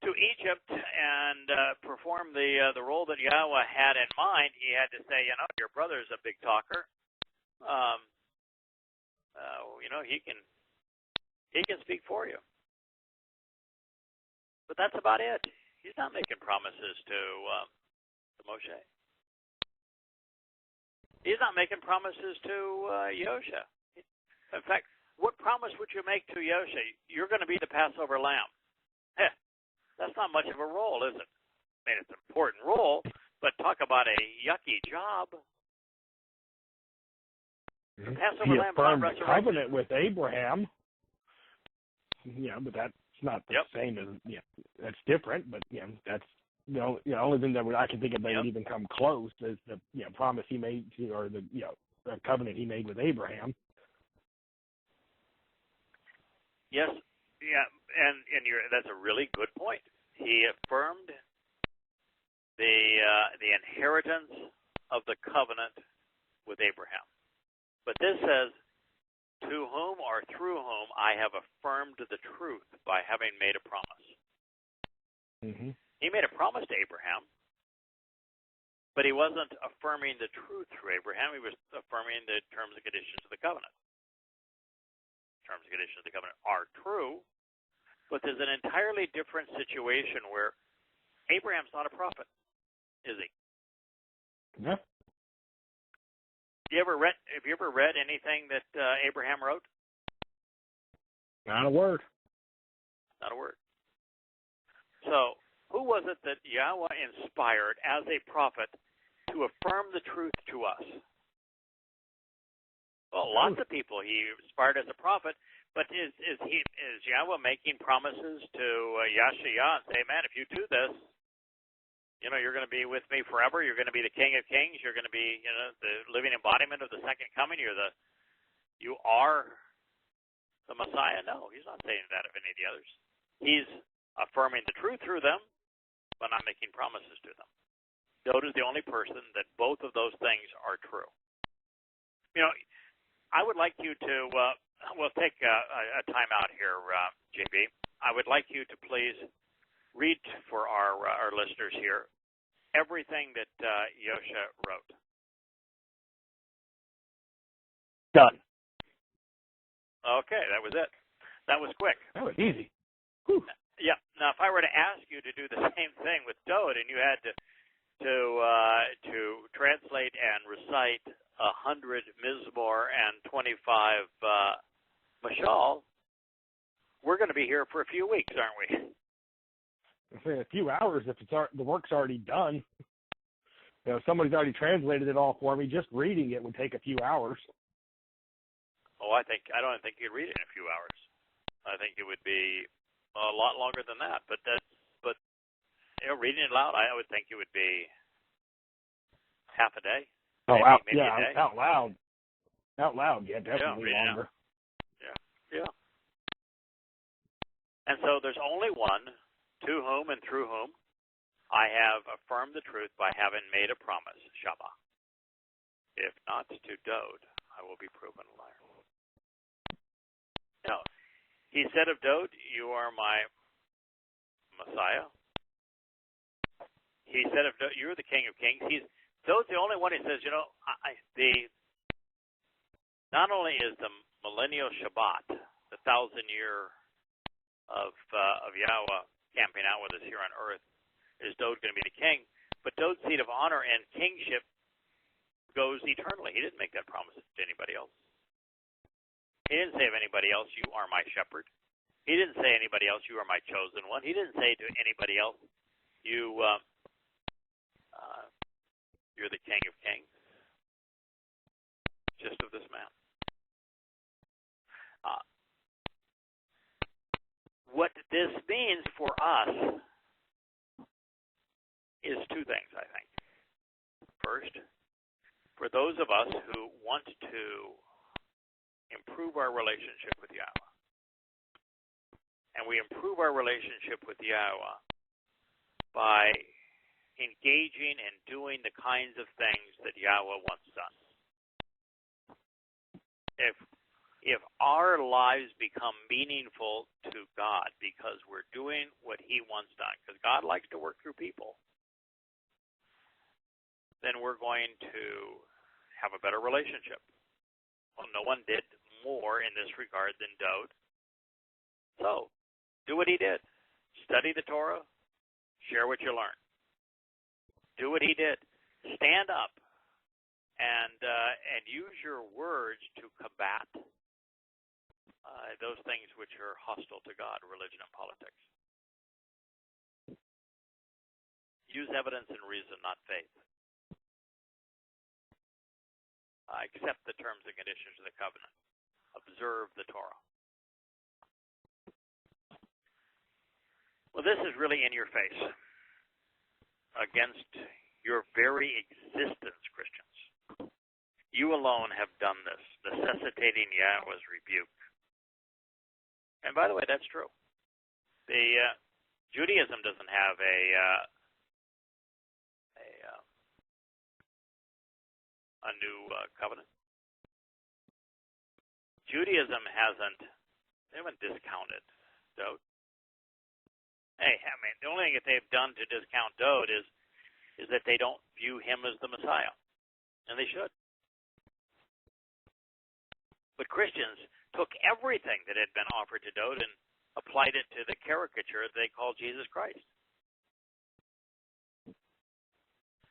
Egypt and perform the role that Yahweh had in mind, he had to say, you know, your brother's a big talker. You know, he can speak for you. But that's about it. He's not making promises to Moshe. He's not making promises to Yosha. In fact, what promise would you make to Yosha? You're going to be the Passover lamb. That's not much of a role, is it? I mean, it's an important role, but talk about a yucky job. The Passover lamb is not resurrected. Covenant with Abraham. Yeah, but that's not the same as, that's different, but that's the only thing that I can think of that Yep. would even come close is the promise he made or the covenant he made with Abraham. Yes, yeah, and that's a really good point. He affirmed the inheritance of the covenant with Abraham. But this says, to whom or through whom I have affirmed the truth by having made a promise. Mm-hmm. He made a promise to Abraham, but he wasn't affirming the truth through Abraham. He was affirming the terms and conditions of the covenant. Terms and conditions of the covenant are true, but there's an entirely different situation where Abraham's not a prophet, is he? Yeah. Have you ever read anything that Abraham wrote? Not a word. Not a word. So, who was it that Yahweh inspired as a prophet to affirm the truth to us? Well, lots of people he inspired as a prophet, but is Yahweh making promises to Yahshua and say, man, if you do this, you're going to be with me forever. You're going to be the King of Kings. You're going to be, the living embodiment of the second coming. You are the Messiah. No, he's not saying that of any of the others. He's affirming the truth through them, but not making promises to them. Dode is the only person that both of those things are true. I would like you to, we'll take a time out here, JB. I would like you to please read for our listeners here everything that Yosha wrote. Done. Okay, that was it. That was quick. That was easy. Whew. Yeah. Now, if I were to ask you to do the same thing with Dode, and you had to translate and recite 100 Mizmor and 25 Mashal, we're going to be here for a few weeks, aren't we? A few hours if the work's already done. Somebody's already translated it all for me. Just reading it would take a few hours. Oh, I don't think you'd read it in a few hours. I think it would be a lot longer than that. But reading it aloud, I would think it would be half a day. Oh, maybe a day. Out loud. Out loud, yeah, definitely longer. Yeah. And so there's only one, to whom and through whom I have affirmed the truth by having made a promise, Shabbat. If not to Dode, I will be proven a liar. No. He said of Dode, you are my Messiah. He said of Dode, you're the King of Kings. Dode's the only one who says, not only is the millennial Shabbat, the 1,000-year of Yahweh camping out with us here on earth, is Dode going to be the king, but Dode's seat of honor and kingship goes eternally. He didn't make that promise to anybody else. He didn't say of anybody else, you are my shepherd. He didn't say anybody else, you are my chosen one. He didn't say to anybody else, you're the King of Kings. Just of this man. What this means for us is two things, I think. First, for those of us who want to improve our relationship with Yahweh, and we improve our relationship with Yahweh by engaging and doing the kinds of things that Yahweh wants done. If our lives become meaningful to God because we're doing what He wants done, because God likes to work through people, then we're going to have a better relationship. Well, no one did more in this regard than Dode. So, do what he did. Study the Torah. Share what you learn. Do what he did. Stand up and use your words to combat those things which are hostile to God, religion, and politics. Use evidence and reason, not faith. Accept the terms and conditions of the covenant. Observe the Torah. Well, this is really in your face. against your very existence, Christians. You alone have done this, necessitating Yahweh's rebuke. And by the way, that's true. Judaism doesn't have a new covenant. Judaism they haven't discounted Dode. Hey, I mean, the only thing that they've done to discount Dode is that they don't view him as the Messiah, and they should. But Christians took everything that had been offered to Dode and applied it to the caricature they call Jesus Christ.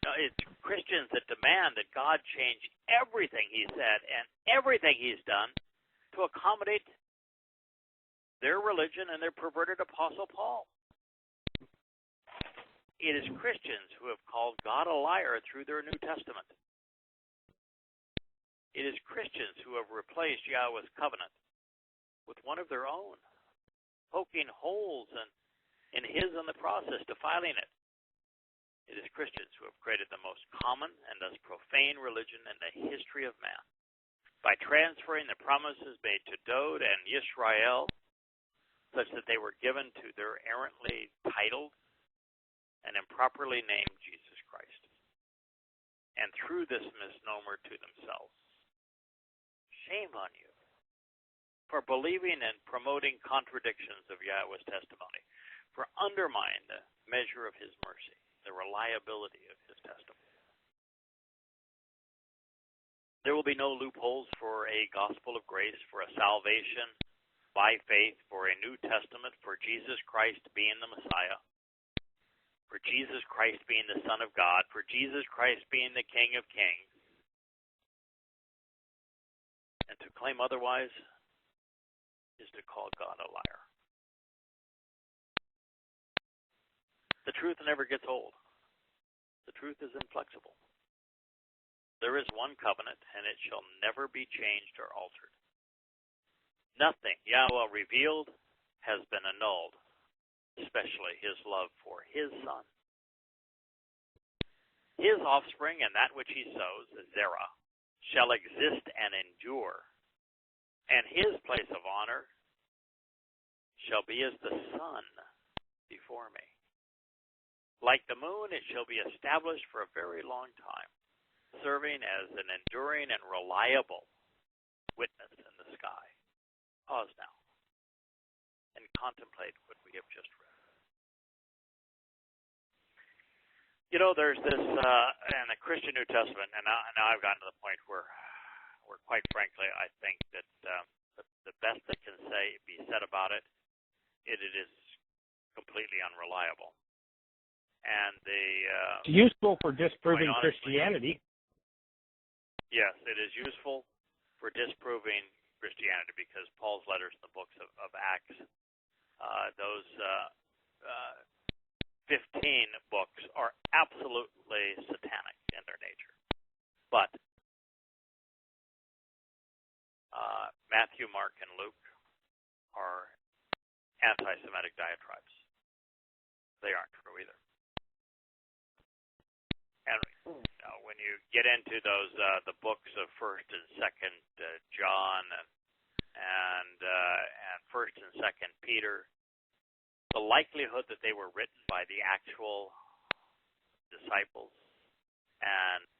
Now, it's Christians that demand that God change everything he said and everything he's done to accommodate their religion and their perverted Apostle Paul. It is Christians who have called God a liar through their New Testament. It is Christians who have replaced Yahweh's covenant with one of their own, poking holes in his in the process, defiling it. It is Christians who have created the most common and thus profane religion in the history of man by transferring the promises made to Dode and Yisrael such that they were given to their errantly titled and improperly named Jesus Christ, and through this misnomer to themselves. Shame on you for believing and promoting contradictions of Yahweh's testimony, for undermining the measure of his mercy, the reliability of his testimony. There will be no loopholes for a gospel of grace, for a salvation by faith, for a New Testament, for Jesus Christ being the Messiah, for Jesus Christ being the Son of God, for Jesus Christ being the King of Kings. And to claim otherwise is to call God a liar. The truth never gets old. The truth is inflexible. There is one covenant, and it shall never be changed or altered. Nothing Yahweh revealed has been annulled, especially his love for his Son. His offspring and that which he sows, Zerah, shall exist and endure, and his place of honor shall be as the sun before me. Like the moon, it shall be established for a very long time, serving as an enduring and reliable witness in the sky. Pause now and contemplate what we have just read. You know, there's this in the Christian New Testament, and now I've gotten to the point where quite frankly, I think that the best that can be said about it, it is completely unreliable. And it's useful for disproving Christianity. Yes, it is useful for disproving Christianity because Paul's letters in the books of Acts, those 15 books are absolutely satanic in their nature. But Matthew, Mark, and Luke are anti-Semitic diatribes. They aren't true either. And when you get into those the books of First and Second John and First and Second Peter, the likelihood that they were written by the actual disciples and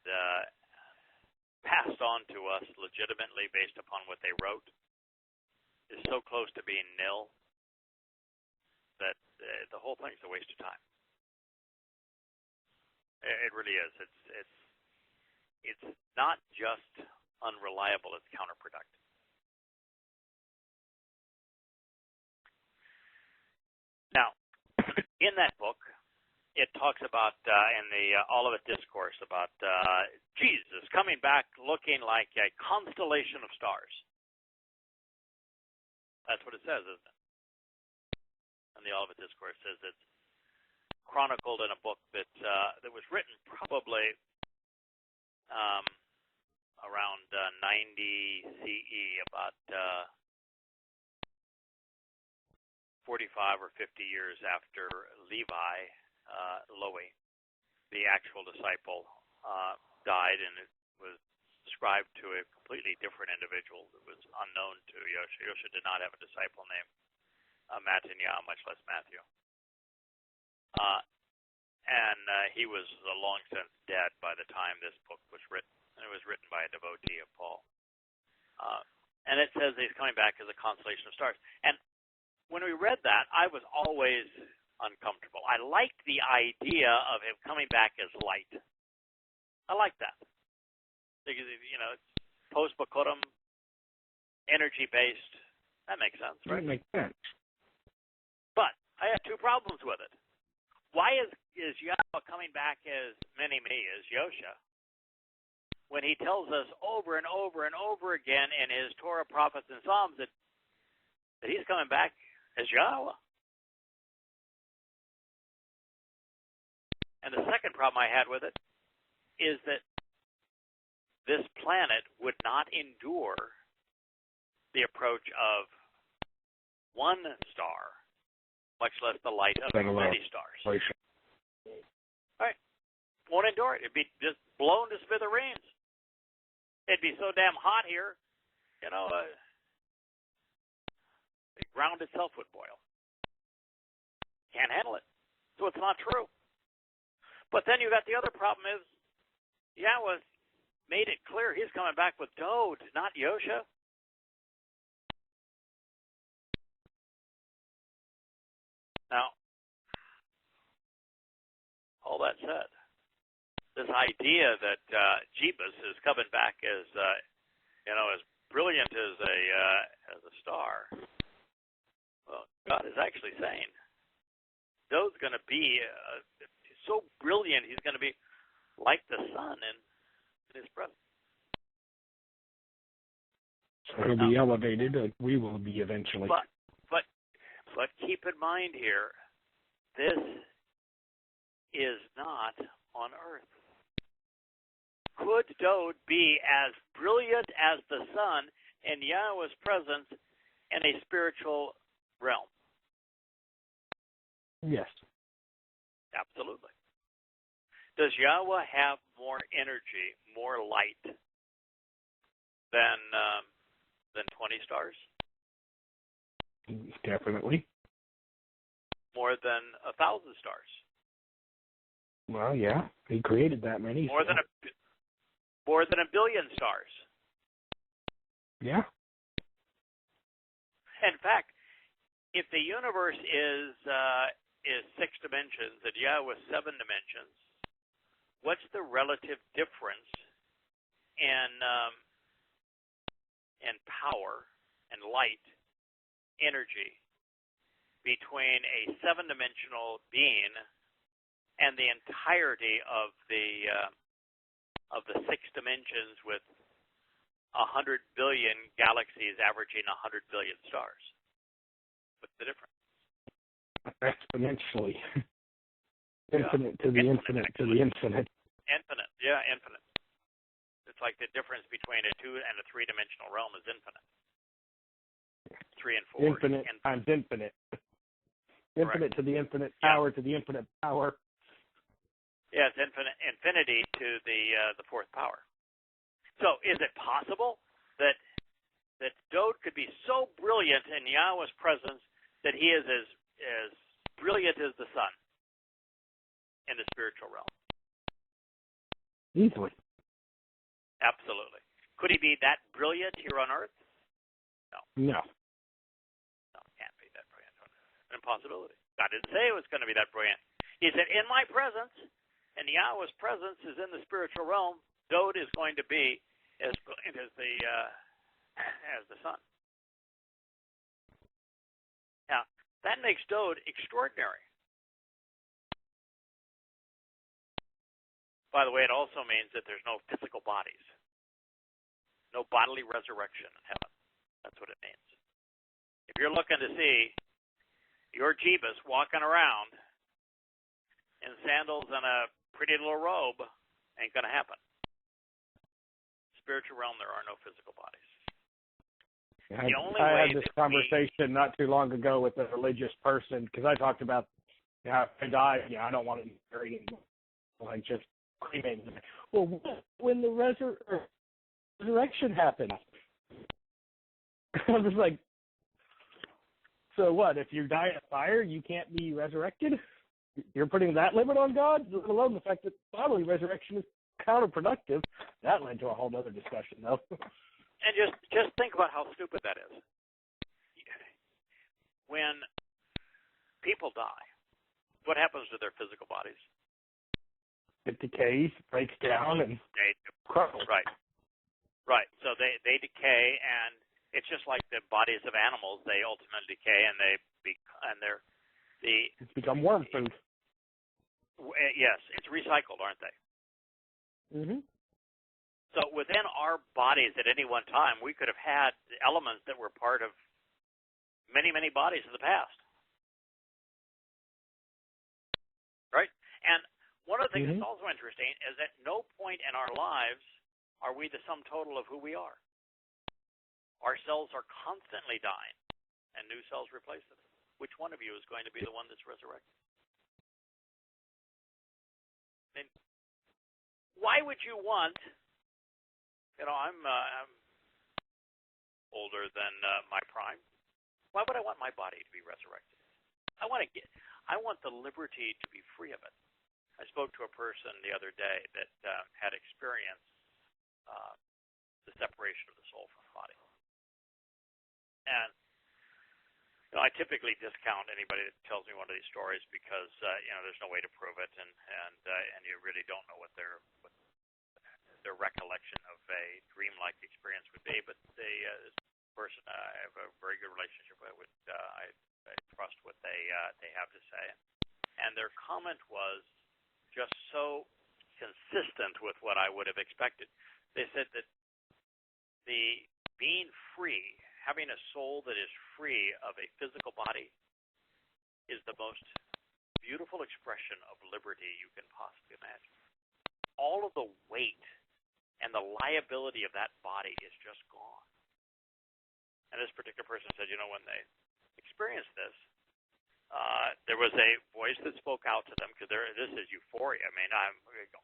passed on to us legitimately based upon what they wrote is so close to being nil that the whole thing's a waste of time. It really is. It's not just unreliable, it's counterproductive. Now, in that book, it talks about, in the Olivet Discourse, about Jesus coming back looking like a constellation of stars. That's what it says, isn't it? And the Olivet Discourse says it's chronicled in a book that was written probably around 90 CE, about 45 or 50 years after Levi Lowy the actual disciple died, and it was ascribed to a completely different individual that was unknown to Yosha. Yosha did not have a disciple named Mattaniah, much less Matthew. And he was long since dead by the time this book was written. And it was written by a devotee of Paul. And it says he's coming back as a constellation of stars. And when we read that, I was always uncomfortable. I liked the idea of him coming back as light. I like that. Because, it's post-Bakurim, energy-based. That makes sense, right? That makes sense. But I had two problems with it. Why is Yahweh coming back as many-me, as Yosha, when he tells us over and over and over again in his Torah, prophets, and Psalms that he's coming back as Yahweh? And the second problem I had with it is that this planet would not endure the approach of one star, much less the light of many stars. Right? Won't endure it. It'd be just blown to smithereens. It'd be so damn hot here, the ground itself would boil. Can't handle it. So it's not true. But then you got the other problem is Yahweh made it clear he's coming back with Dode, not Yosha. Now, all that said, this idea that Jebus is coming back as as brilliant as a star, well, God is actually saying Dode's going to be so brilliant. He's going to be like the sun in his presence. So he'll be elevated, like we will be eventually. But keep in mind here, this is not on earth. Could Dode be as brilliant as the sun in Yahweh's presence in a spiritual realm? Yes. Absolutely. Does Yahweh have more energy, more light than 20 stars? Definitely. More than 1,000 stars? Well, yeah, he created that many. More than a billion stars? Yeah. In fact, if the universe is 6 dimensions and Yahweh 7 dimensions, what's the relative difference in power and light, energy, between a 7-dimensional being and the entirety of the 6 dimensions with 100 billion galaxies averaging 100 billion stars? What's the difference? Exponentially. Infinite to the infinite to the infinite. Infinite, yeah, infinite. It's like the difference between a 2 and a 3-dimensional realm is infinite. 3 and 4. Infinite times infinite. Infinite to the infinite power to the infinite power. Yeah, it's infinity to the fourth power. So is it possible that Dode could be so brilliant in Yahweh's presence that he is as brilliant as the sun in the spiritual realm? Easily. Absolutely. Could he be that brilliant here on earth? No. No. No, can't be that brilliant. An impossibility. God didn't say it was going to be that brilliant. He said, in my presence, and Yahweh's presence is in the spiritual realm, Dode is going to be as brilliant as the sun. Now, that makes Dode extraordinary. By the way, it also means that there's no physical bodies. No bodily resurrection in heaven. That's what it means. If you're looking to see your Jebus walking around in sandals and a pretty little robe, ain't going to happen. Spiritual realm, there are no physical bodies. I had this conversation not too long ago with a religious person because I talked about, if I die, I don't want to be buried anymore. like just claiming, well, when the resurrection happens, I was like, so what? If you die in a fire, you can't be resurrected? You're putting that limit on God, let alone the fact that bodily resurrection is counterproductive. That led to a whole other discussion, though. And just think about how stupid that is. When people die, what happens to their physical bodies? It decays, breaks down, and crumbles. Right. So they decay, and it's just like the bodies of animals. They ultimately decay, and it's become worm food. Yes, it's recycled, aren't they? Mm-hmm. So within our bodies at any one time, we could have had elements that were part of many, many bodies of the past. Right? And one of the things that's also interesting is at no point in our lives are we the sum total of who we are. Our cells are constantly dying, and new cells replace them. Which one of you is going to be the one that's resurrected? I mean, why would you want, I'm older than my prime. Why would I want my body to be resurrected? I want the liberty to be free of it. I spoke to a person the other day that had experienced the separation of the soul from the body. And I typically discount anybody that tells me one of these stories because there's no way to prove it, and you really don't know what their recollection of a dreamlike experience would be. But this person I have a very good relationship with. I trust what they have to say, and their comment was just so consistent with what I would have expected. They said that the being free, having a soul that is free of a physical body, is the most beautiful expression of liberty you can possibly imagine. All of the weight and the liability of that body is just gone. And this particular person said, when they experienced this, there was a voice that spoke out to them because this is euphoria. I mean,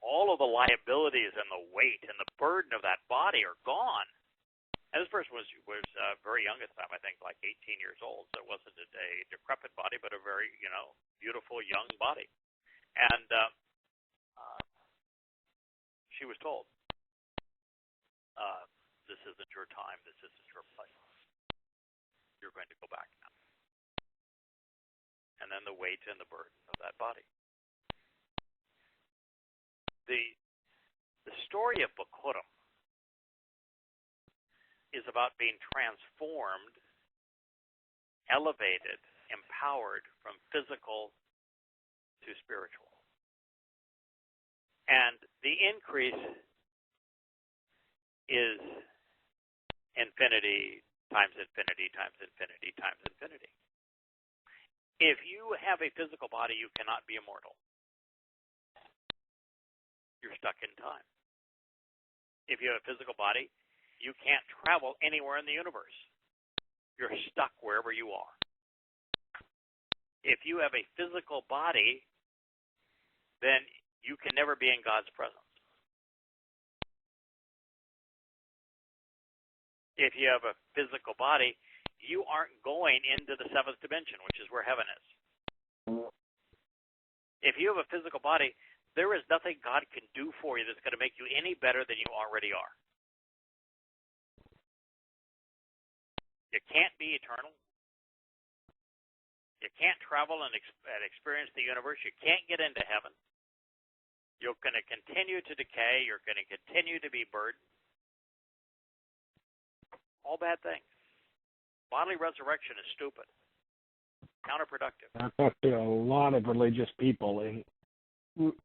all of the liabilities and the weight and the burden of that body are gone. And this person was very young at the time, I think like 18 years old. So it wasn't a decrepit body, but a very, beautiful young body. And she was told, this isn't your time, this isn't your place. You're going to go back now. And then the weight and the burden of that body. The story of Bokurim is about being transformed, elevated, empowered from physical to spiritual. And the increase is infinity times infinity times infinity times infinity. If you have a physical body, you cannot be immortal. You're stuck in time. If you have a physical body, you can't travel anywhere in the universe. You're stuck wherever you are. If you have a physical body, then you can never be in God's presence. If you have a physical body, you aren't going into the seventh dimension, which is where heaven is. If you have a physical body, there is nothing God can do for you that's going to make you any better than you already are. You can't be eternal. You can't travel and experience the universe. You can't get into heaven. You're going to continue to decay. You're going to continue to be burdened. All bad things. Bodily resurrection is stupid, counterproductive. I've talked to a lot of religious people, and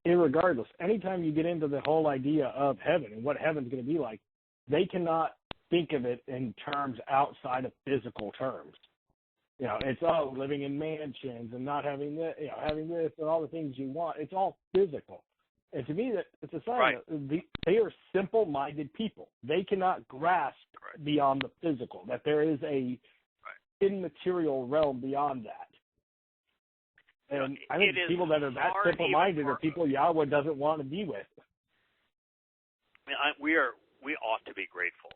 irregardless, anytime you get into the whole idea of heaven and what heaven's going to be like, they cannot think of it in terms outside of physical terms. It's living in mansions and not having this, having this and all the things you want. It's all physical. And to me, it's a sign that they are simple-minded people. They cannot grasp beyond the physical, that there is a immaterial realm beyond that. And I think people that are that simple-minded are people Yahweh doesn't want to be with. I mean, we ought to be grateful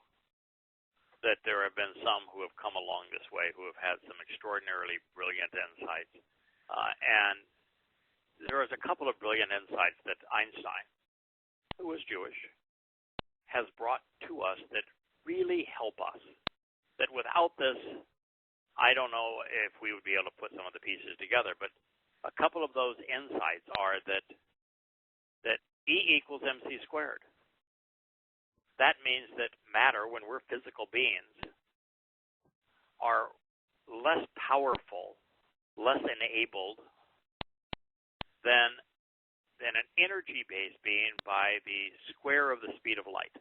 that there have been some who have come along this way who have had some extraordinarily brilliant insights. And there is a couple of brilliant insights that Einstein, who was Jewish, has brought to us that really help us. That without this, I don't know if we would be able to put some of the pieces together, but a couple of those insights are that E equals mc squared. That means that matter, when we're physical beings, are less powerful, less enabled than an energy-based being by the square of the speed of light.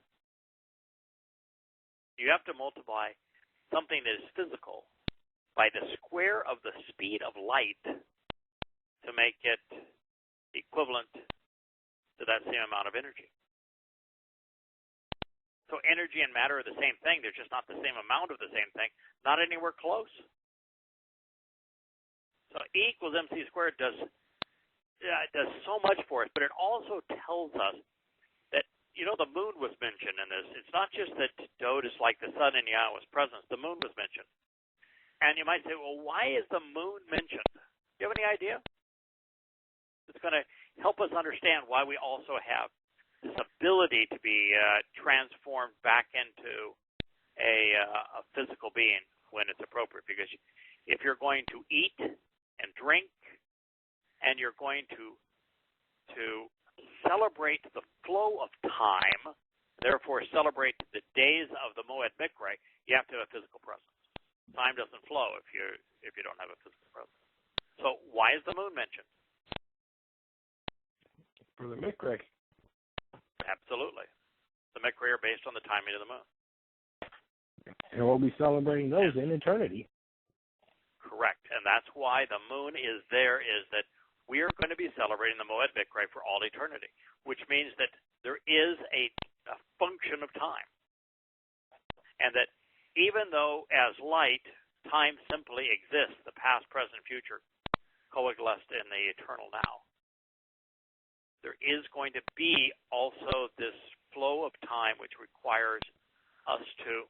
You have to multiply something that is physical by the square of the speed of light to make it equivalent to that same amount of energy. So energy and matter are the same thing. They're just not the same amount of the same thing, not anywhere close. So E equals mc squared does so much for us, but it also tells us that, the moon was mentioned in this. It's not just that Dode is like the sun in Yahweh's presence. The moon was mentioned. And you might say, well, why is the moon mentioned? Do you have any idea? It's going to help us understand why we also have this ability to be transformed back into a physical being when it's appropriate. Because if you're going to eat and drink, and you're going to celebrate the flow of time, therefore celebrate the days of the Moed Mikre, you have to have a physical presence. Time doesn't flow if you don't have a physical presence. So why is the moon mentioned? For the Mikre. Absolutely. The Mikre are based on the timing of the moon. And we'll be celebrating those in eternity. Correct. And that's why the moon is there, is that we are going to be celebrating the Moed Mikre for all eternity, which means that there is a function of time. And that even though as light, time simply exists, the past, present, future coexist in the eternal now, there is going to be also this flow of time which requires us to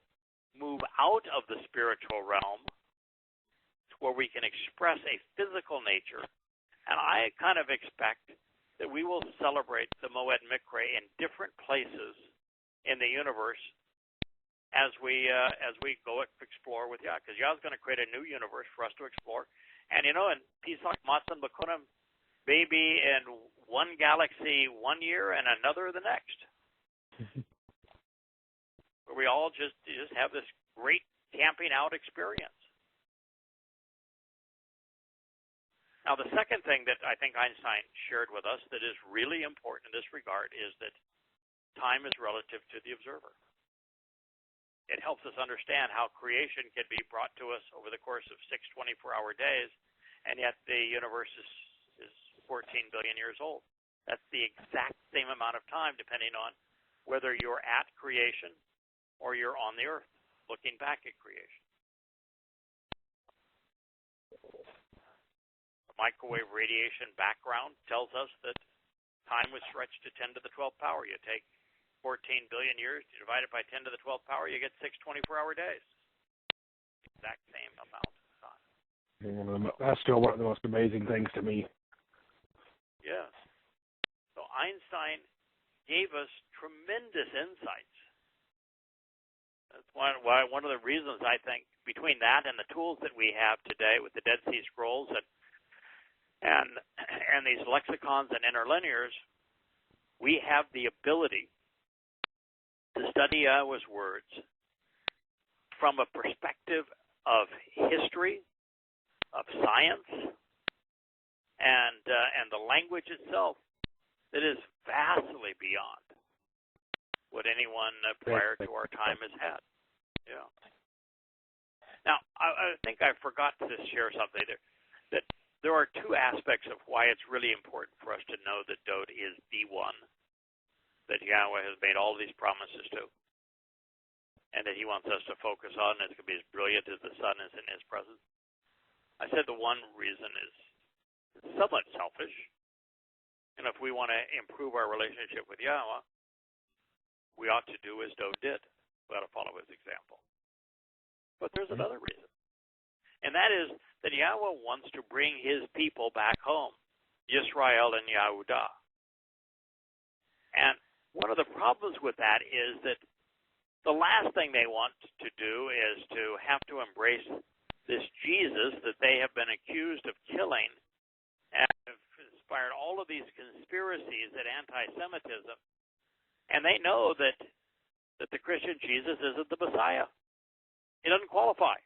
move out of the spiritual realm to where we can express a physical nature. And I kind of expect that we will celebrate the Moed Mikre in different places in the universe as we go explore with Yah. Because Yah's going to create a new universe for us to explore. And in Pesach, Matzah, Bakunim, maybe in one galaxy 1 year and another the next. Where we all just have this great camping out experience. Now, the second thing that I think Einstein shared with us that is really important in this regard is that time is relative to the observer. It helps us understand how creation can be brought to us over the course of 6 24-hour days, and yet the universe is 14 billion years old. That's the exact same amount of time, depending on whether you're at creation or you're on the earth, looking back at creation. Microwave radiation background tells us that time was stretched to 10 to the 12th power. You take 14 billion years, you divide it by 10 to the 12th power, you get 6 24-hour days. Exact same amount of time. That's still one of the most amazing things to me. Yes. So Einstein gave us tremendous insights. That's one of the reasons I think between that and the tools that we have today with the Dead Sea Scrolls and these lexicons and interlinears, we have the ability to study Yahweh's words from a perspective of history, of science, and the language itself that is vastly beyond what anyone prior to our time has had. Yeah. Now, I think I forgot to share something there. That there are two aspects of why it's really important for us to know that Dode is the one that Yahweh has made all these promises to, and that he wants us to focus on. It's going to be as brilliant as the sun is in his presence. I said the one reason is somewhat selfish. And if we want to improve our relationship with Yahweh, we ought to do as Dode did. We ought to follow his example. But there's another reason. And that is that Yahweh wants to bring his people back home, Yisrael and Yehudah. And one of the problems with that is that the last thing they want to do is to have to embrace this Jesus that they have been accused of killing and have inspired all of these conspiracies at anti-Semitism. And they know that the Christian Jesus isn't the Messiah. He doesn't qualify.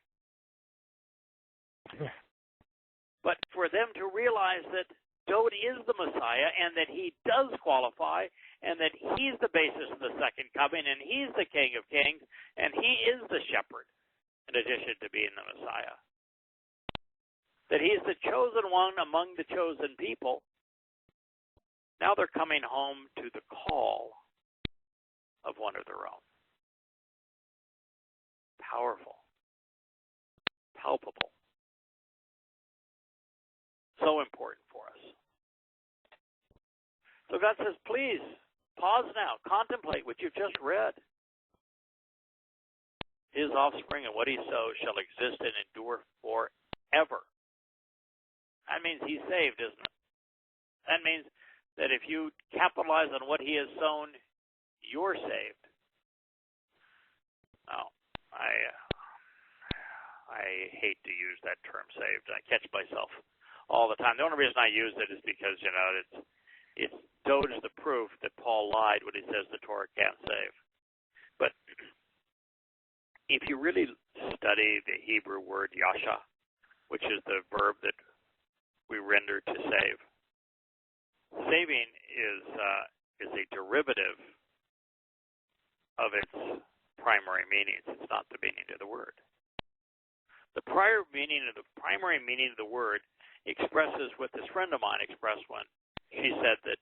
But for them to realize that Dode is the Messiah and that he does qualify and that he's the basis of the second coming and he's the King of Kings and he is the shepherd in addition to being the Messiah. That he's the chosen one among the chosen people. Now they're coming home to the call of one of their own. Powerful. Palpable. So important for us. So God says, please, pause now. Contemplate what you've just read. His offspring and what he sows shall exist and endure forever. That means he's saved, isn't it? That means that if you capitalize on what he has sown, you're saved. Now, I hate to use that term saved. I catch myself all the time. The only reason I use it is because, it's Dode is the proof that Paul lied when he says the Torah can't save. But if you really study the Hebrew word yasha, which is the verb that we render to save, saving is a derivative of its primary meanings. It's not the meaning of the word. The primary meaning of the word expresses what this friend of mine expressed when she said that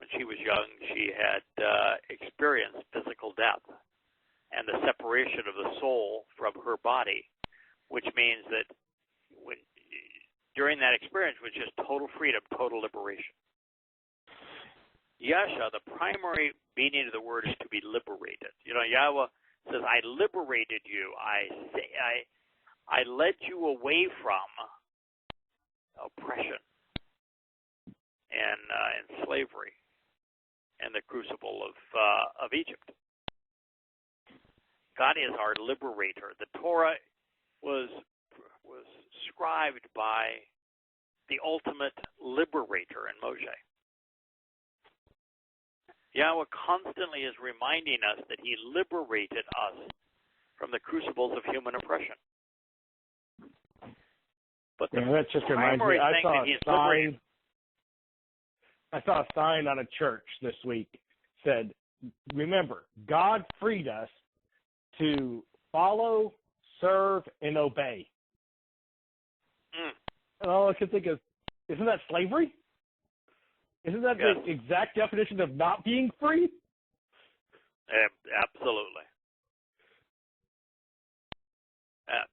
when she was young, she had experienced physical death and the separation of the soul from her body, which means that during that experience was just total freedom, total liberation. Yasha, the primary meaning of the word is to be liberated. Yahweh says, I liberated you. I led you away from oppression and slavery and the crucible of Egypt. God is our liberator. The Torah was scribed by the ultimate liberator in Moshe. Yahweh constantly is reminding us that he liberated us from the crucibles of human oppression. But that just reminds me, I saw a sign on a church this week said, remember, God freed us to follow, serve, and obey. And all I can think is, isn't that slavery? Isn't that the exact definition of not being free? Absolutely.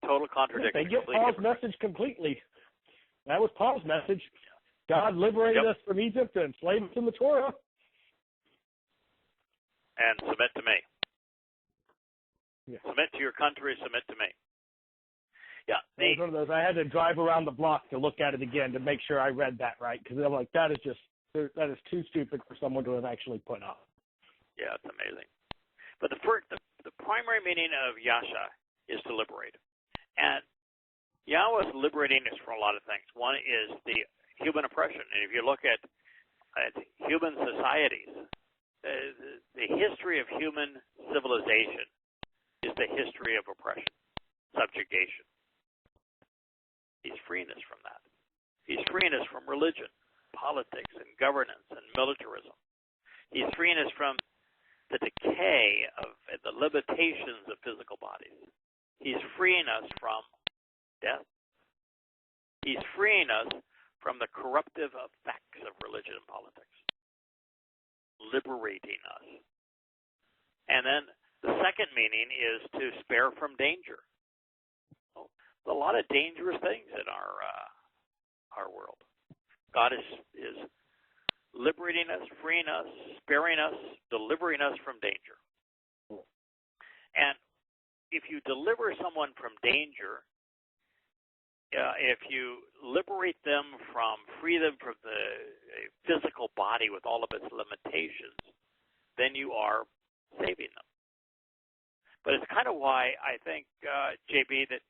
Total contradiction. They get Paul's message completely. That was Paul's message. God liberated us from Egypt and enslaved us in the Torah. And submit to me. Yeah. Submit to your country, submit to me. Yeah. It was one of those, I had to drive around the block to look at it again to make sure I read that right, because I'm like, that is too stupid for someone to have actually put up. Yeah, it's amazing. But the primary meaning of Yasha is to liberate. And Yahweh is liberating us from a lot of things. One is the human oppression. And if you look at human societies, the history of human civilization is the history of oppression, subjugation. He's freeing us from that. He's freeing us from religion, politics, and governance, and militarism. He's freeing us from the decay of the limitations of physical bodies. He's freeing us from death. He's freeing us from the corruptive effects of religion and politics. Liberating us. And then the second meaning is to spare from danger. A lot of dangerous things in our world. God is liberating us, freeing us, sparing us, delivering us from danger. And if you deliver someone from danger, if you liberate them free them from the physical body with all of its limitations, then you are saving them. But it's kind of why I think, JB, that,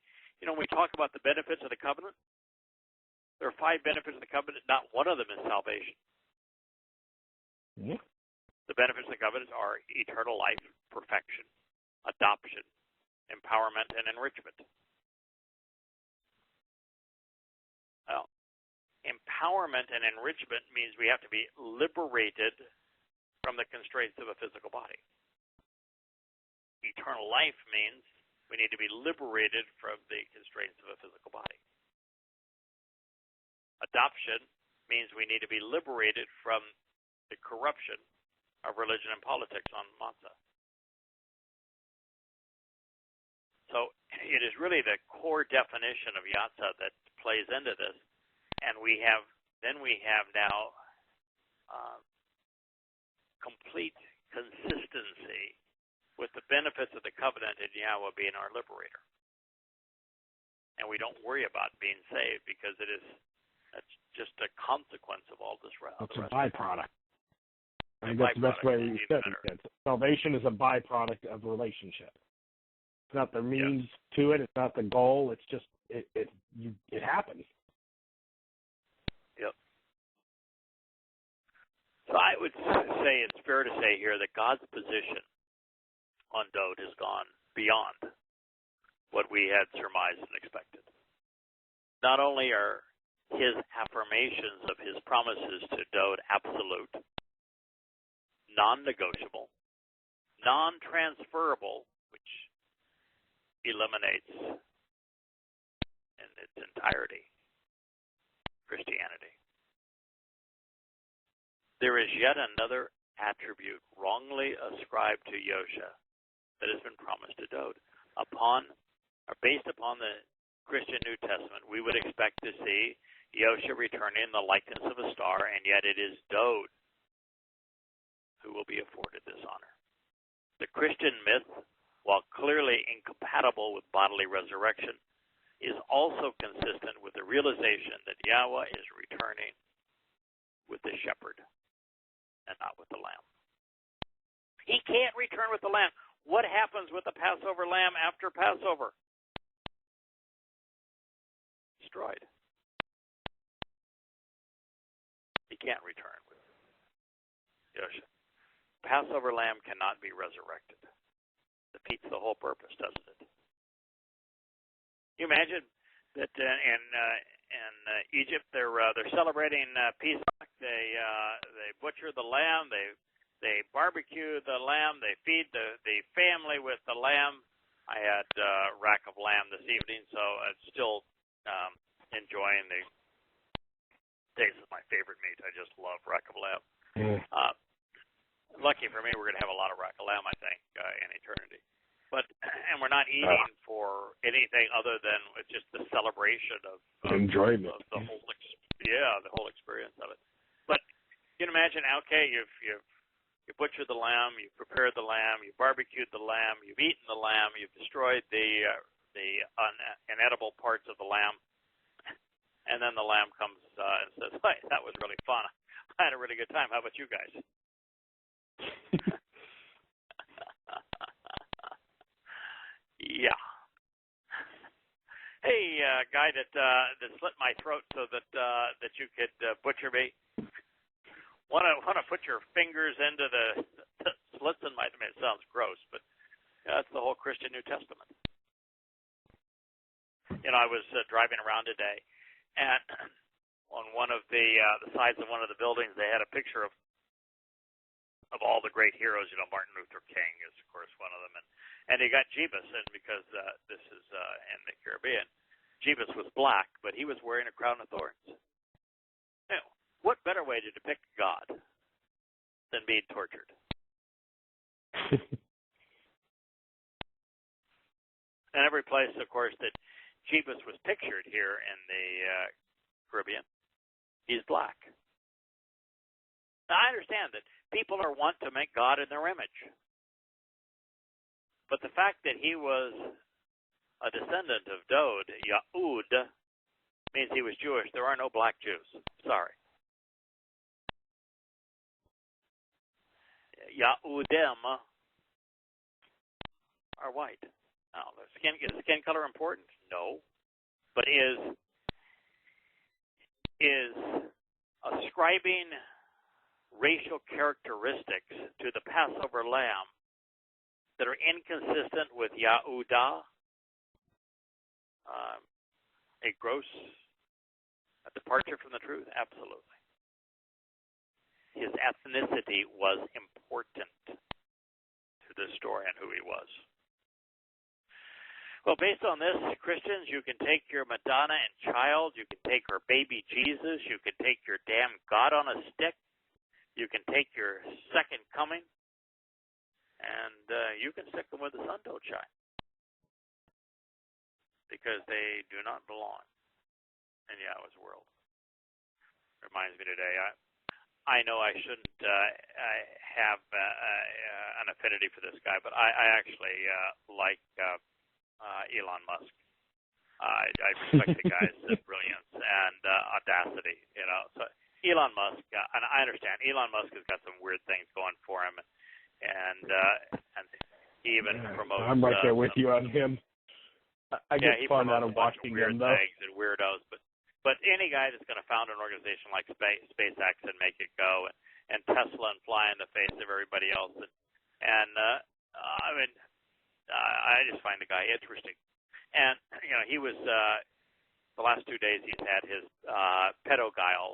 when we talk about the benefits of the covenant, there are 5 benefits of the covenant. Not one of them is salvation. Yeah. The benefits of the covenant are eternal life, perfection, adoption, empowerment, and enrichment. Well, empowerment and enrichment means we have to be liberated from the constraints of a physical body. Eternal life means we need to be liberated from the constraints of a physical body. Adoption means we need to be liberated from the corruption of religion and politics on Matzah. So it is really the core definition of Yatzah that plays into this, and we have now complete consistency with the benefits of the covenant and Yahweh being our liberator. And we don't worry about being saved because that's just a consequence of all this rest. It's a byproduct. I think that's the best way you said it. Salvation is a byproduct of relationship. It's not the means to it. It's not the goal. It's just it happens. Yep. So I would say it's fair to say here that God's position on Dode has gone beyond what we had surmised and expected. Not only are his affirmations of his promises to Dode absolute, non-negotiable, non-transferable, which eliminates in its entirety Christianity. There is yet another attribute wrongly ascribed to Yosha that has been promised to Dode. Based upon the Christian New Testament, we would expect to see Yosha returning in the likeness of a star, and yet it is Dode who will be afforded this honor. The Christian myth, while clearly incompatible with bodily resurrection, is also consistent with the realization that Yahweh is returning with the shepherd and not with the lamb. He can't return with the lamb. What happens with the Passover lamb after Passover? Destroyed. He can't return with Yosha. Passover lamb cannot be resurrected. Defeats the whole purpose, doesn't it? You imagine that in Egypt they're celebrating Pesach. They butcher the lamb. They barbecue the lamb. They feed the family with the lamb. I had rack of lamb this evening, so I'm still enjoying the taste of my favorite meat. I just love rack of lamb. Lucky for me, we're going to have a lot of rack of lamb, I think, in eternity. And we're not eating for anything other than just the celebration of enjoyment. Of the whole experience of it. But you can imagine, okay, you butchered the lamb, you've prepared the lamb, you've barbecued the lamb, you've eaten the lamb, you've destroyed the inedible parts of the lamb, and then the lamb comes and says, "Hey, that was really fun. I had a really good time. How about you guys?" Yeah. Hey, guy that slit my throat so that you could butcher me. Want to put your fingers into the slits in my? I mean, it sounds gross, but that's the whole Christian New Testament. I was driving around today, and on one of the sides of one of the buildings, they had a picture of all the great heroes. Martin Luther King is, of course, one of them, and they got Jeebus, and because this is in the Caribbean, Jeebus was black, but he was wearing a crown of thorns. What better way to depict God than being tortured? And every place, of course, that Jeebus was pictured here in the Caribbean, He's black. Now, I understand that people are wont to make God in their image. But the fact that he was a descendant of Dode, Yahud, means he was Jewish. There are no black Jews. Sorry. Yahudim are white. Now, is skin color important? No. But is ascribing racial characteristics to the Passover lamb that are inconsistent with Yahudah a gross departure from the truth? Absolutely. His ethnicity was important to the story and who he was. Well, based on this, Christians, you can take your Madonna and child, you can take her baby Jesus, you can take your damn God on a stick, you can take your second coming, and you can stick them where the sun don't shine, because they do not belong in Yahweh's world. Reminds me today, I know I shouldn't have an affinity for this guy, but I actually like Elon Musk. I respect the guy's brilliance and audacity, you know. So Elon Musk, and I understand Elon Musk has got some weird things going for him, and he even promotes. I'm right there with you on him. I get fun out of watching weird him, though. Things and weirdos, but any guy that's going to found an organization like SpaceX and make it go, and Tesla and fly in the face of everybody else, and I mean, I just find the guy interesting. And you know, he was the last 2 days he's had his pedophile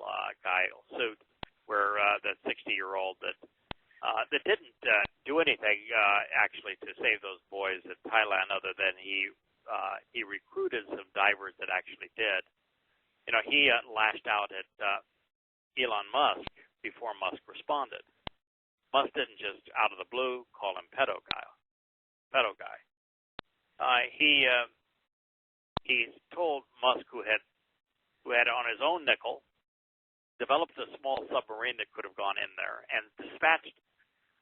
suit, where the 60-year-old that didn't do anything actually to save those boys in Thailand, other than he recruited some divers that actually did. You know, he lashed out at Elon Musk before Musk responded. Musk didn't just out of the blue call him pedo guy. He told Musk, who had on his own nickel developed a small submarine that could have gone in there, and dispatched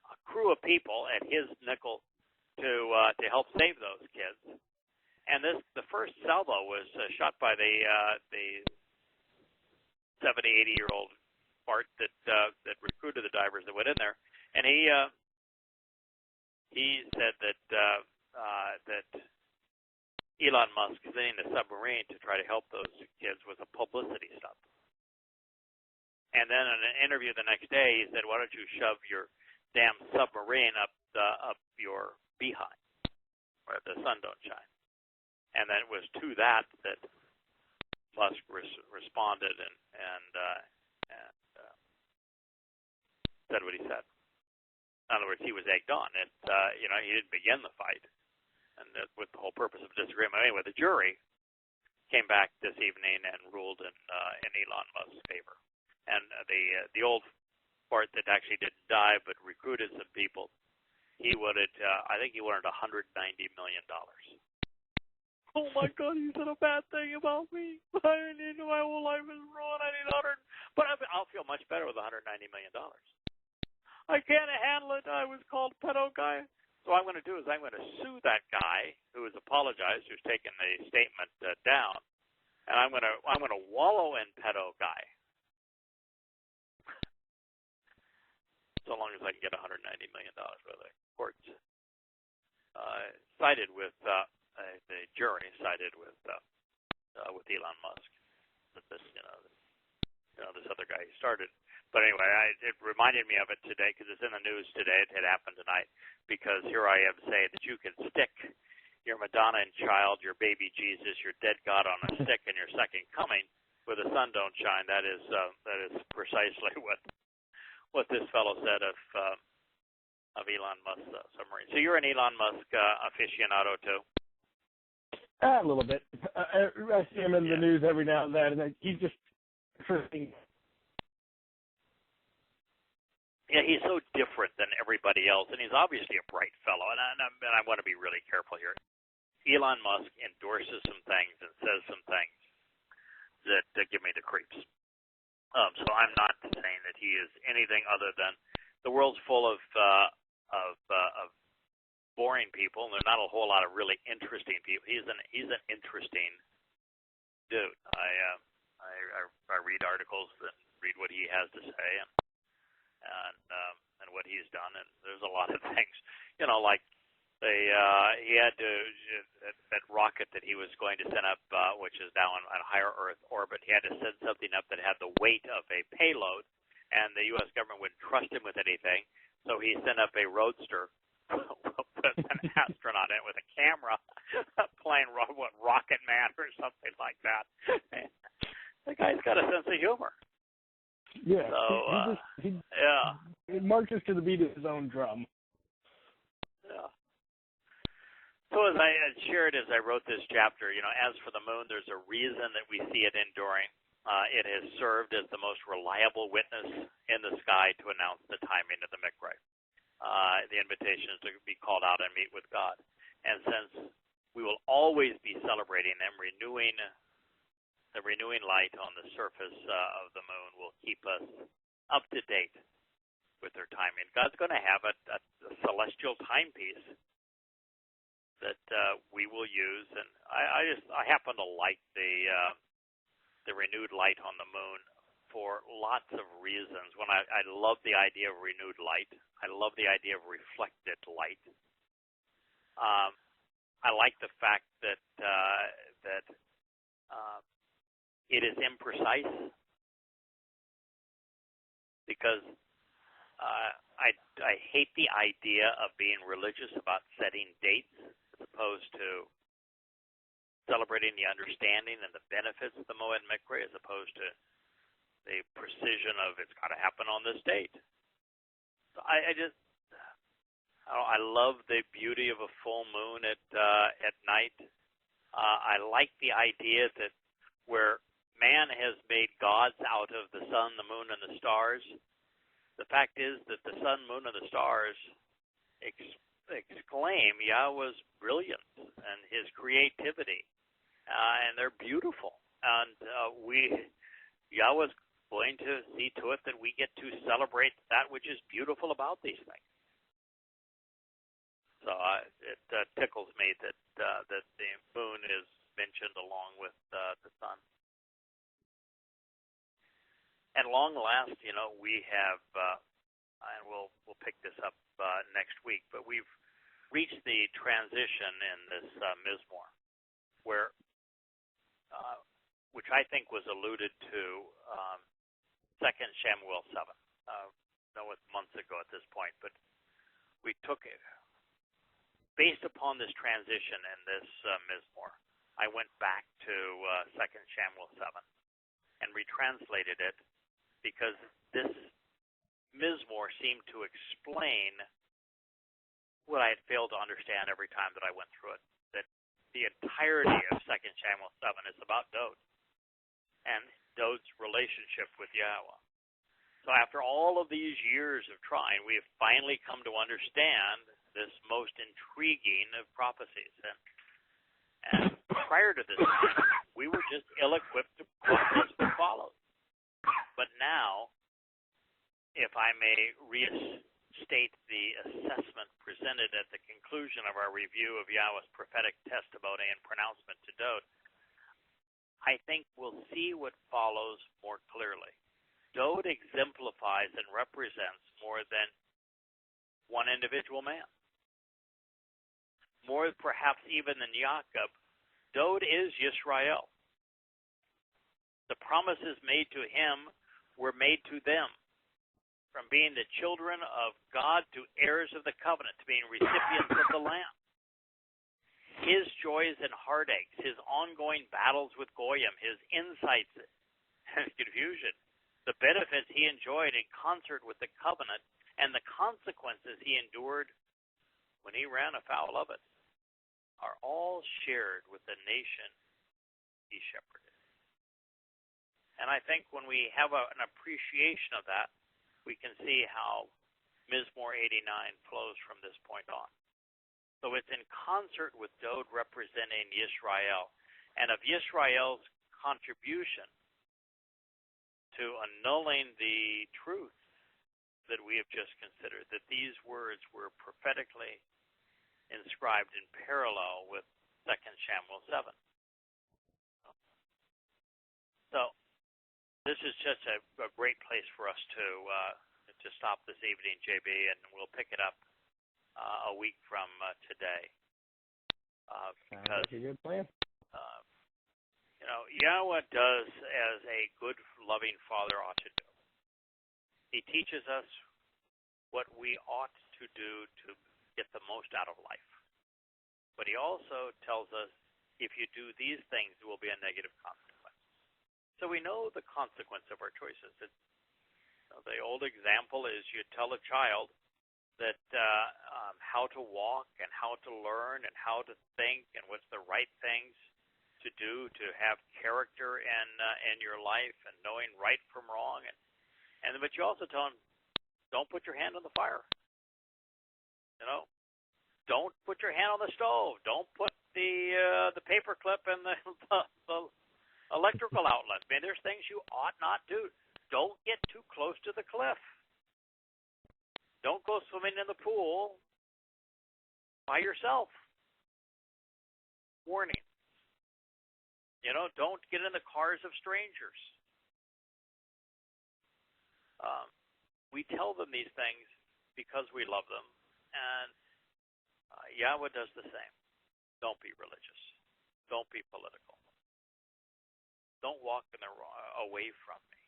a crew of people at his nickel to help save those kids. And the first salvo was shot by the 70, 80-year-old Bart that recruited the divers that went in there, and he said that Elon Musk sending a submarine to try to help those kids was a publicity stunt. And then in an interview the next day, he said, "Why don't you shove your damn submarine up your behind, where the sun don't shine?" And then it was to that Musk responded and said what he said. In other words, he was egged on. You know, he didn't begin the fight, and with the whole purpose of disagreement. Anyway, the jury came back this evening and ruled in Elon Musk's favor. And the old part that actually didn't die but recruited some people, he wanted, I think he wanted $190 million. Oh my God, he said a bad thing about me. I need, my whole life is ruined. I need but I'll feel much better with $190 million. I can't handle it. I was called pedo guy. So what I'm going to do is I'm going to sue that guy who has apologized, who's taken the statement down, and I'm going to wallow in pedo guy. So long as I can get $190 million, where the courts sided with the jury sided with Elon Musk. That this this other guy started. But anyway, it reminded me of it today because it's in the news today. It had happened tonight because here I am saying that you can stick your Madonna and child, your baby Jesus, your dead God on a stick, and your second coming where the sun don't shine. That is precisely what this fellow said of Elon Musk's submarine. So you're an Elon Musk aficionado too? A little bit. I see him in the news every now and then, and he's just interesting. Yeah, he's so different than everybody else, and he's obviously a bright fellow. And I want to be really careful here. Elon Musk endorses some things and says some things that give me the creeps. So I'm not saying that he is anything other than the world's full of boring people, and there's not a whole lot of really interesting people. He's an interesting dude. I read articles and read what he has to say, and what he's done, and there's a lot of things, like he had to that rocket that he was going to send up, which is now on higher Earth orbit. He had to send something up that had the weight of a payload, and the U.S. government wouldn't trust him with anything, so he sent up a roadster with an astronaut in it with a camera, playing Rocket Man or something like that. The guy's got a sense of humor. Yeah. So, he marches to the beat of his own drum. Yeah. So as I had shared as I wrote this chapter, as for the moon, there's a reason that we see it enduring. It has served as the most reliable witness in the sky to announce the timing of the Mikra. The invitation is to be called out and meet with God. And since we will always be celebrating them, the renewing light on the surface of the moon will keep us up to date with their timing. God's going to have a celestial timepiece that we will use, and I happen to like the renewed light on the moon for lots of reasons. I love the idea of renewed light. I love the idea of reflected light. I like the fact that it is imprecise, because I hate the idea of being religious about setting dates as opposed to celebrating the understanding and the benefits of the Moed Mikra, as opposed to the precision of it's got to happen on this date. So I love the beauty of a full moon at night. I like the idea that where man has made gods out of the sun, the moon, and the stars, the fact is that the sun, moon, and the stars exclaim Yahweh's brilliance and his creativity, and they're beautiful. And Yahweh's going to see to it that we get to celebrate that which is beautiful about these things. So it tickles me that the moon is mentioned along with the sun. At long last, we have, and we'll pick this up next week, but we've reached the transition in this Mizmor, where, which I think was alluded to 2 Samuel 7. That was months ago at this point, but we took it. Based upon this transition in this Mizmor, I went back to 2 Samuel 7 and retranslated it, because this Mizmor seemed to explain what I had failed to understand every time that I went through it, that the entirety of 2 Samuel 7 is about Dode and Dode's relationship with Yahweh. So after all of these years of trying, we have finally come to understand this most intriguing of prophecies. And prior to this time, we were just ill-equipped to process what follows. But now, if I may restate the assessment presented at the conclusion of our review of Yahweh's prophetic testimony and pronouncement to Dode, I think we'll see what follows more clearly. Dode exemplifies and represents more than one individual man. More perhaps even than Jacob, Dode is Yisrael. The promises made to him were made to them, from being the children of God to heirs of the covenant, to being recipients of the Lamb. His joys and heartaches, his ongoing battles with Goyim, his insights and confusion, the benefits he enjoyed in concert with the covenant, and the consequences he endured when he ran afoul of it, are all shared with the nation he shepherded. And I think when we have an appreciation of that, we can see how Mizmor 89 flows from this point on. So it's in concert with Dode representing Yisrael, and of Yisrael's contribution to annulling the truth that we have just considered, that these words were prophetically inscribed in parallel with 2 Samuel 7. So this is just a great place for us to stop this evening, JB, and we'll pick it up a week from today. Because that's a good plan. Yahweh does as a good, loving father ought to do. He teaches us what we ought to do to get the most out of life. But he also tells us, if you do these things, there will be a negative consequence. So we know the consequence of our choices. The old example is you tell a child that how to walk and how to learn and how to think and what's the right things to do to have character in your life and knowing right from wrong, but you also tell them, don't put your hand on the fire. Don't put your hand on the stove. Don't put the paper clip in the electrical outlet. I mean, there's things you ought not do. Don't get too close to the cliff. Don't go swimming in the pool by yourself. Warning. Don't get in the cars of strangers. We tell them these things because we love them, and Yahweh does the same. Don't be religious. Don't be political. Don't walk away from me.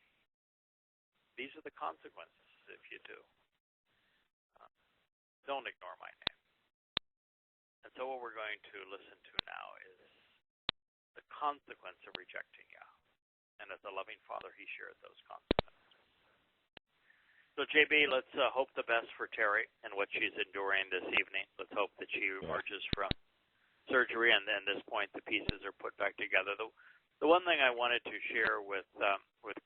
These are the consequences if you do. Don't ignore my name. And so what we're going to listen to now is the consequence of rejecting Yahweh. And as a loving father, he shared those consequences. So, JB, let's hope the best for Terry and what she's enduring this evening. Let's hope that she emerges from surgery, and at this point the pieces are put back together. The one thing I wanted to share with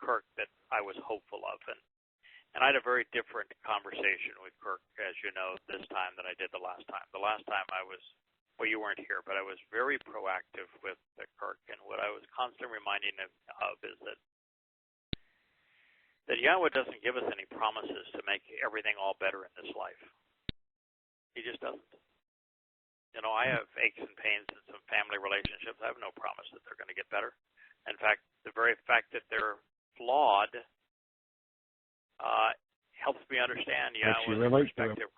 Kirk that I was hopeful of, and I had a very different conversation with Kirk, as you know, this time than I did the last time. The last time you weren't here, but I was very proactive with Kirk, and what I was constantly reminding him of is that Yahweh doesn't give us any promises to make everything all better in this life. He just doesn't. I have aches and pains in some family relationships. I have no promise that they're going to get better. In fact, the very fact that they're flawed helps me understand Yahweh's perspective.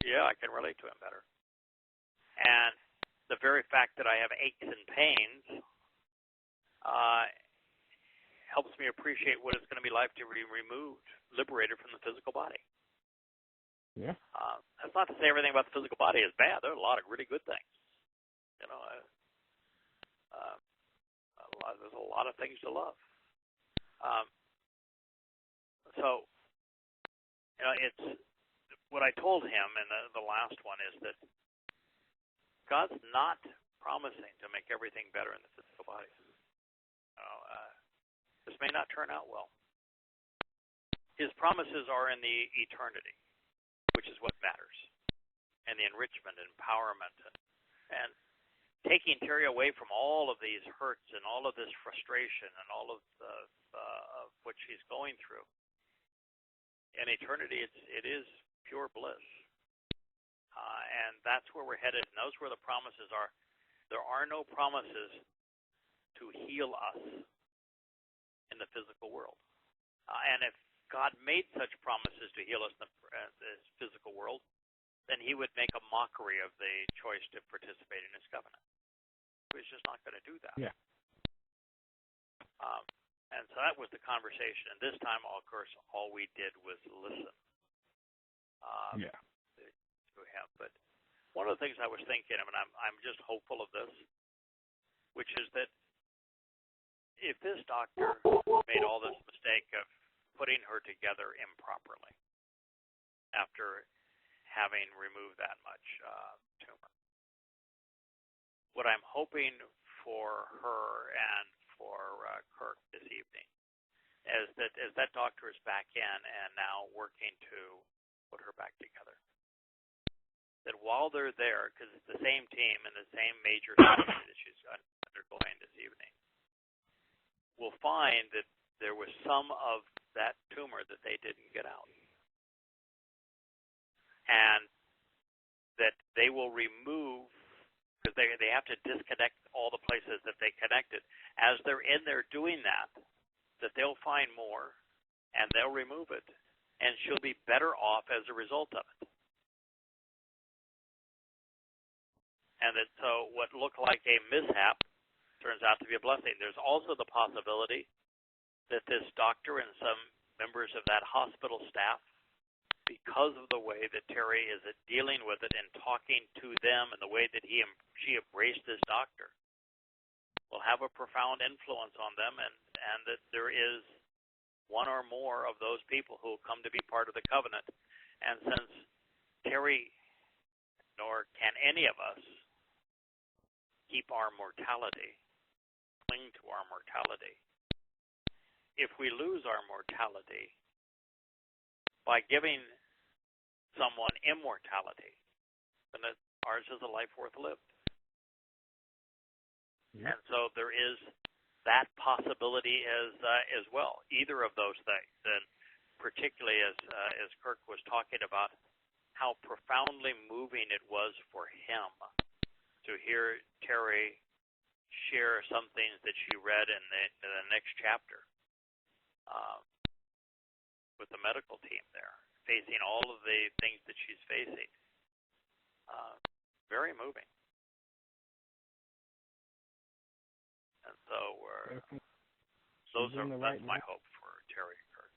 Yeah, I can relate to him better. And the very fact that I have aches and pains helps me appreciate what it's going to be like to be removed, liberated from the physical body. Yeah. That's not to say everything about the physical body is bad. There are a lot of really good things. There's a lot of things to love. It's what I told him, and the last one is that God's not promising to make everything better in the physical body. This may not turn out well. His promises are in the eternity, which is what matters, and the enrichment and empowerment and taking Terry away from all of these hurts and all of this frustration and all of what she's going through. In eternity, it is pure bliss, and that's where we're headed. And those where the promises are. There are no promises to heal us in the physical world, and if God made such promises to heal us in the physical world, then he would make a mockery of the choice to participate in his covenant. He's just not going to do that. Yeah. And so that was the conversation. And this time, of course, all we did was listen to him. But one of the things I was thinking of, and I'm just hopeful of this, which is that if this doctor made all this mistake of putting her together improperly after having removed that much tumor, what I'm hoping for her and for Kirk this evening is that as that doctor is back in and now working to put her back together, that while they're there, because it's the same team and the same major surgery that she's undergoing this evening, we'll find that there was some of that tumor that they didn't get out. And that they will remove, because they have to disconnect all the places that they connected. As they're in there doing that they'll find more, and they'll remove it, and she'll be better off as a result of it. And that so what looked like a mishap turns out to be a blessing. There's also the possibility that this doctor and some members of that hospital staff, because of the way that Terry is dealing with it and talking to them and the way that she embraced this doctor, will have a profound influence on them, and that there is one or more of those people who will come to be part of the covenant. And since Terry, nor can any of us, keep our mortality, cling to our mortality, if we lose our mortality by giving someone immortality, then ours is a life worth lived. Yep. And so there is that possibility as well, either of those things. And particularly as Kirk was talking about how profoundly moving it was for him to hear Terry share some things that she read in the next chapter with the medical team there, facing all of the things that she's facing. Very moving. And so that's my hope for Terry and Kirk.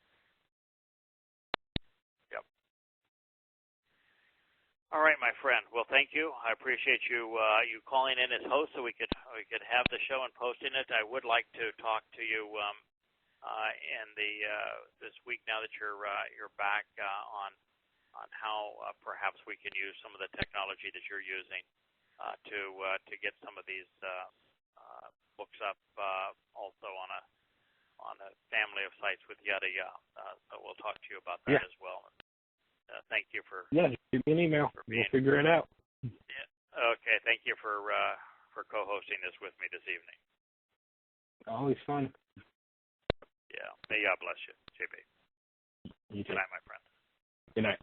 Yep. All right, my friend. Well, thank you. I appreciate you calling in as host so we could have the show and posting it. I would like to talk to you in this week now that you're back on how perhaps we can use some of the technology that you're using to get some of these books up also on a family of sites with Yada Yahweh. So we'll talk to you about that as well. Thank you for give me an email. We'll figure it out. Yeah. Okay. Thank you for co-hosting this with me this evening. Always fun. Yeah. May God bless you, JB. You too. Good night, my friend. Good night.